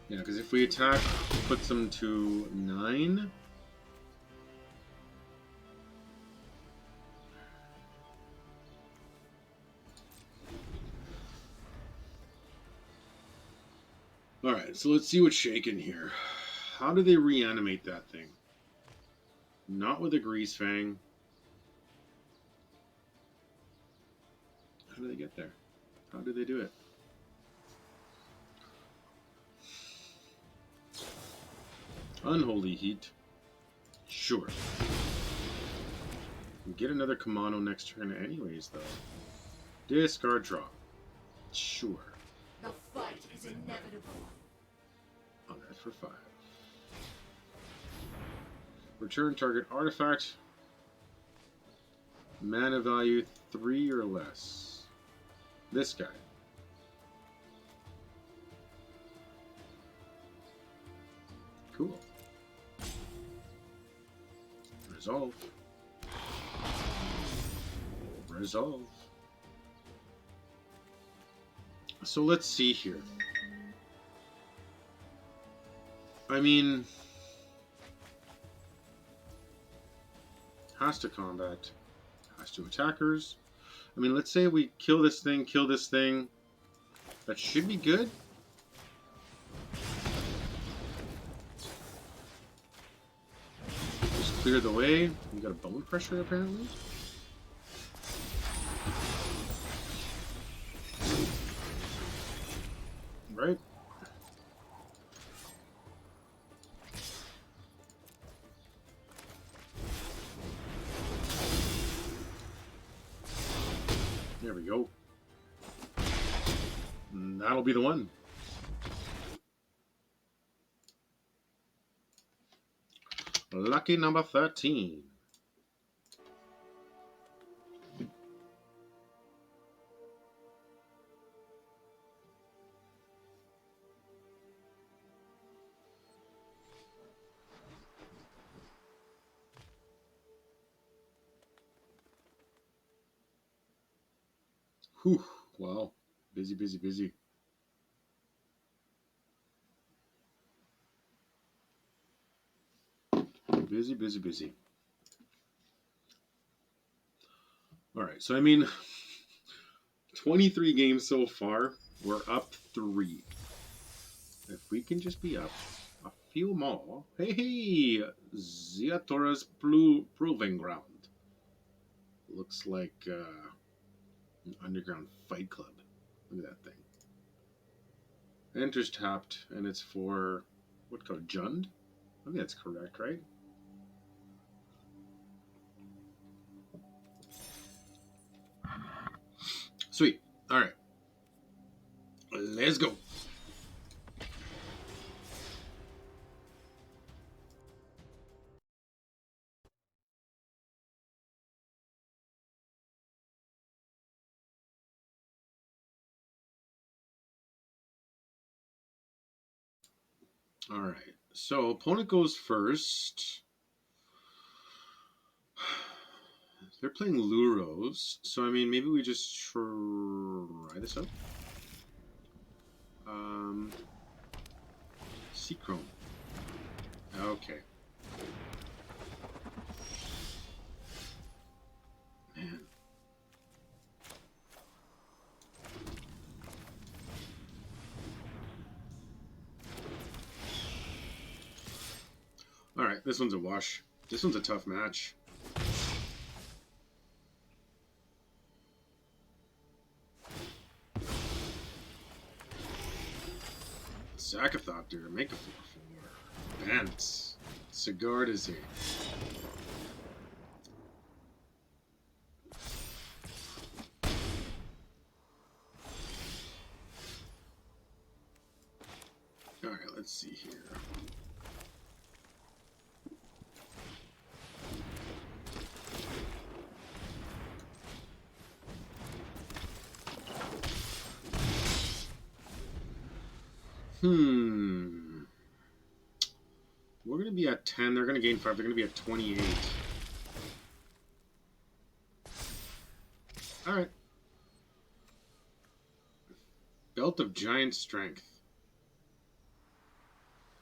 Yeah, because if we attack, it puts them to 9. Alright, so let's see what's shaking here. How do they reanimate that thing? Not with a Grease Fang. How do they get there? How do they do it? Unholy Heat. Sure. We get another Kamano next turn anyways, though. Discard draw. Sure. The fight is inevitable. On that for 5. Return target artifact. Mana value 3 or less. This guy. Cool. Resolve. Resolve. So let's see here. I mean, has to combat, has to attackers. I mean, let's say we kill this thing. That should be good. Just clear the way. We got a Bone Crusher apparently. Right? There we go. And that'll be the one. Lucky number 13. Whew, wow. Busy. Busy. Alright, so I mean, 23 games so far. We're up 3. If we can just be up a few more. Hey! Ziatora's Proving Ground. Looks like an underground fight club. Look at that thing. Enters tapped, and it's for, what called, Jund? I think that's correct, right? Sweet. Alright. Let's go. All right. So opponent goes first. They're playing Luros, so I mean, maybe we just try this out. Seachrome. Okay. Man. All right, this one's a wash. This one's a tough match. Sakathopter, make a 4/4. Bent. Sigard is here. Alright, let's see here. We're going to be at 10. They're going to gain 5. They're going to be at 28. Alright. Belt of Giant Strength.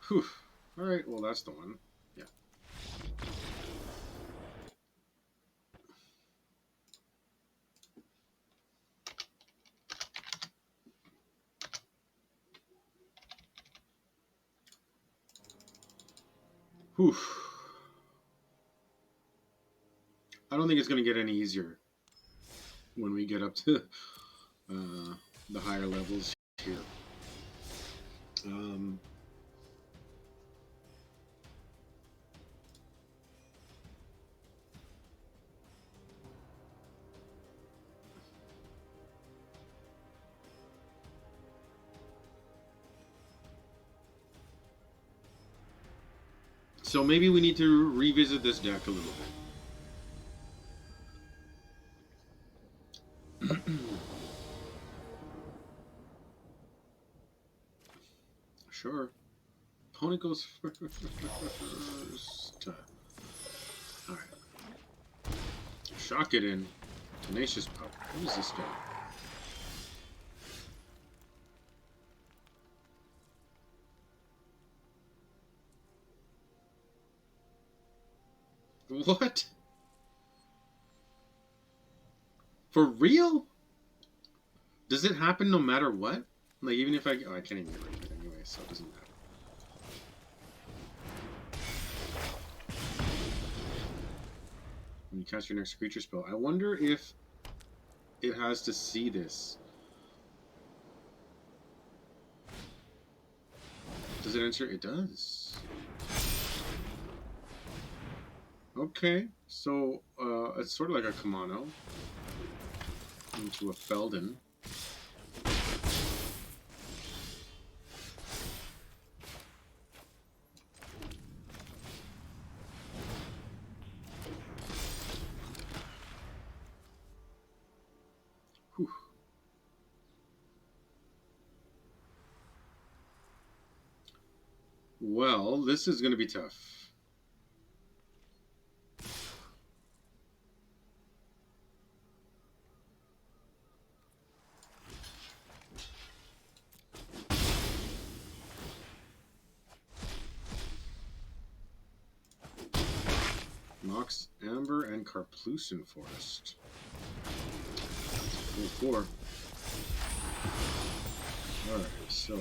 Whew. Alright, well, that's the one. Yeah. Whew. I don't think it's going to get any easier when we get up to the higher levels here. So maybe we need to revisit this deck a little bit. Sure. Opponent goes first. Alright. Shock it in. Tenacious Power. What is this guy? What? For real? Does it happen no matter what? Like, even if I... Oh, I can't even get rid of it anyway, so it doesn't matter. When you cast your next creature spell. I wonder if it has to see this. Does it answer? It does. Okay, so it's sort of like a Kamano into a Feldon. Whew. Well, this is going to be tough. Mox, Amber, and Karplusan Forest. 4/4. Alright, so...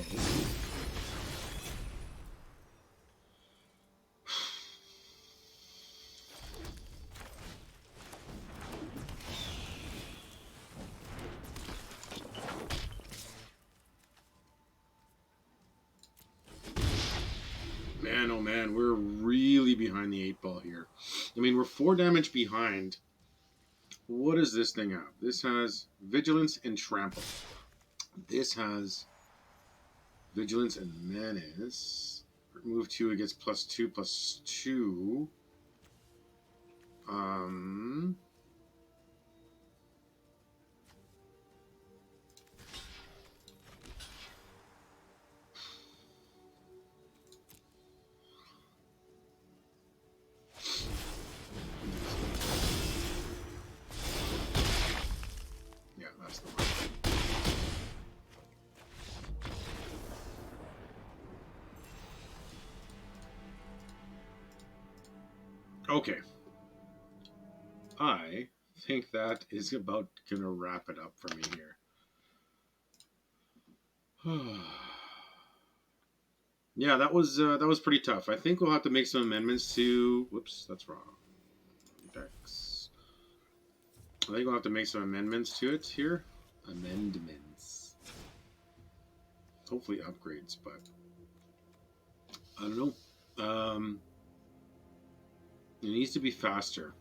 Man, oh man, we're really behind the 8-ball here. I mean, we're 4 damage behind. What does this thing have? This has Vigilance and Trample. This has Vigilance and Menace. Move 2, it gets +2/+2. Okay. I think that is about gonna wrap it up for me here. Yeah, that was pretty tough. I think we'll have to make some amendments to. Whoops, that's wrong. Dex. I think we'll have to make some amendments to it here. Amendments. Hopefully upgrades, but I don't know. It needs to be faster.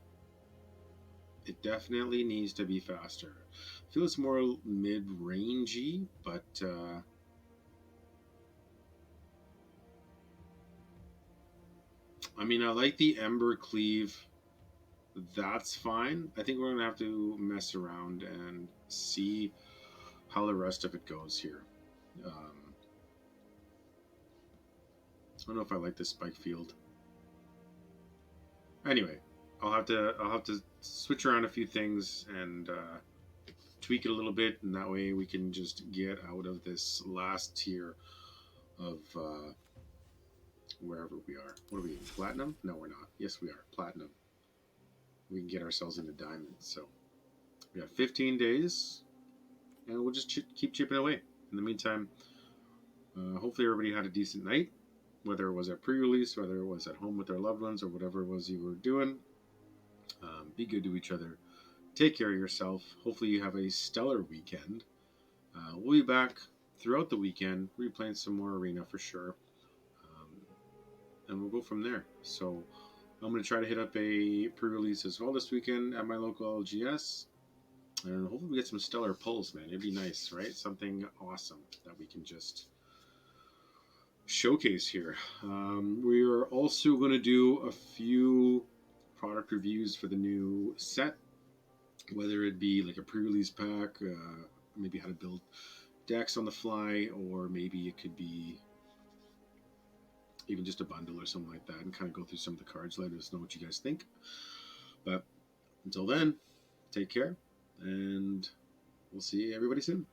It definitely needs to be faster. I feel it's more mid-rangey, but I mean, I like the Ember Cleave. That's fine. I think we're gonna have to mess around and see how the rest of it goes here. I don't know if I like this spike field. Anyway, I'll have to switch around a few things and tweak it a little bit, and that way we can just get out of this last tier of wherever we are. What are we in? Platinum? No, we're not. Yes, we are. Platinum. We can get ourselves into diamond. So we have 15 days, and we'll just keep chipping away. In the meantime, hopefully everybody had a decent night, whether it was a pre-release, whether it was at home with their loved ones, or whatever it was you were doing. Be good to each other. Take care of yourself. Hopefully you have a stellar weekend. We'll be back throughout the weekend. We'll be playing some more Arena for sure. And we'll go from there. So I'm going to try to hit up a pre-release as well this weekend at my local LGS. And hopefully we get some stellar pulls, man. It'd be nice, right? Something awesome that we can just showcase here. We are also going to do a few product reviews for the new set, whether it be like a pre-release pack, maybe how to build decks on the fly, or maybe it could be even just a bundle or something like that, and kind of go through some of the cards. Let us know what you guys think. But until then, take care, and we'll see everybody soon.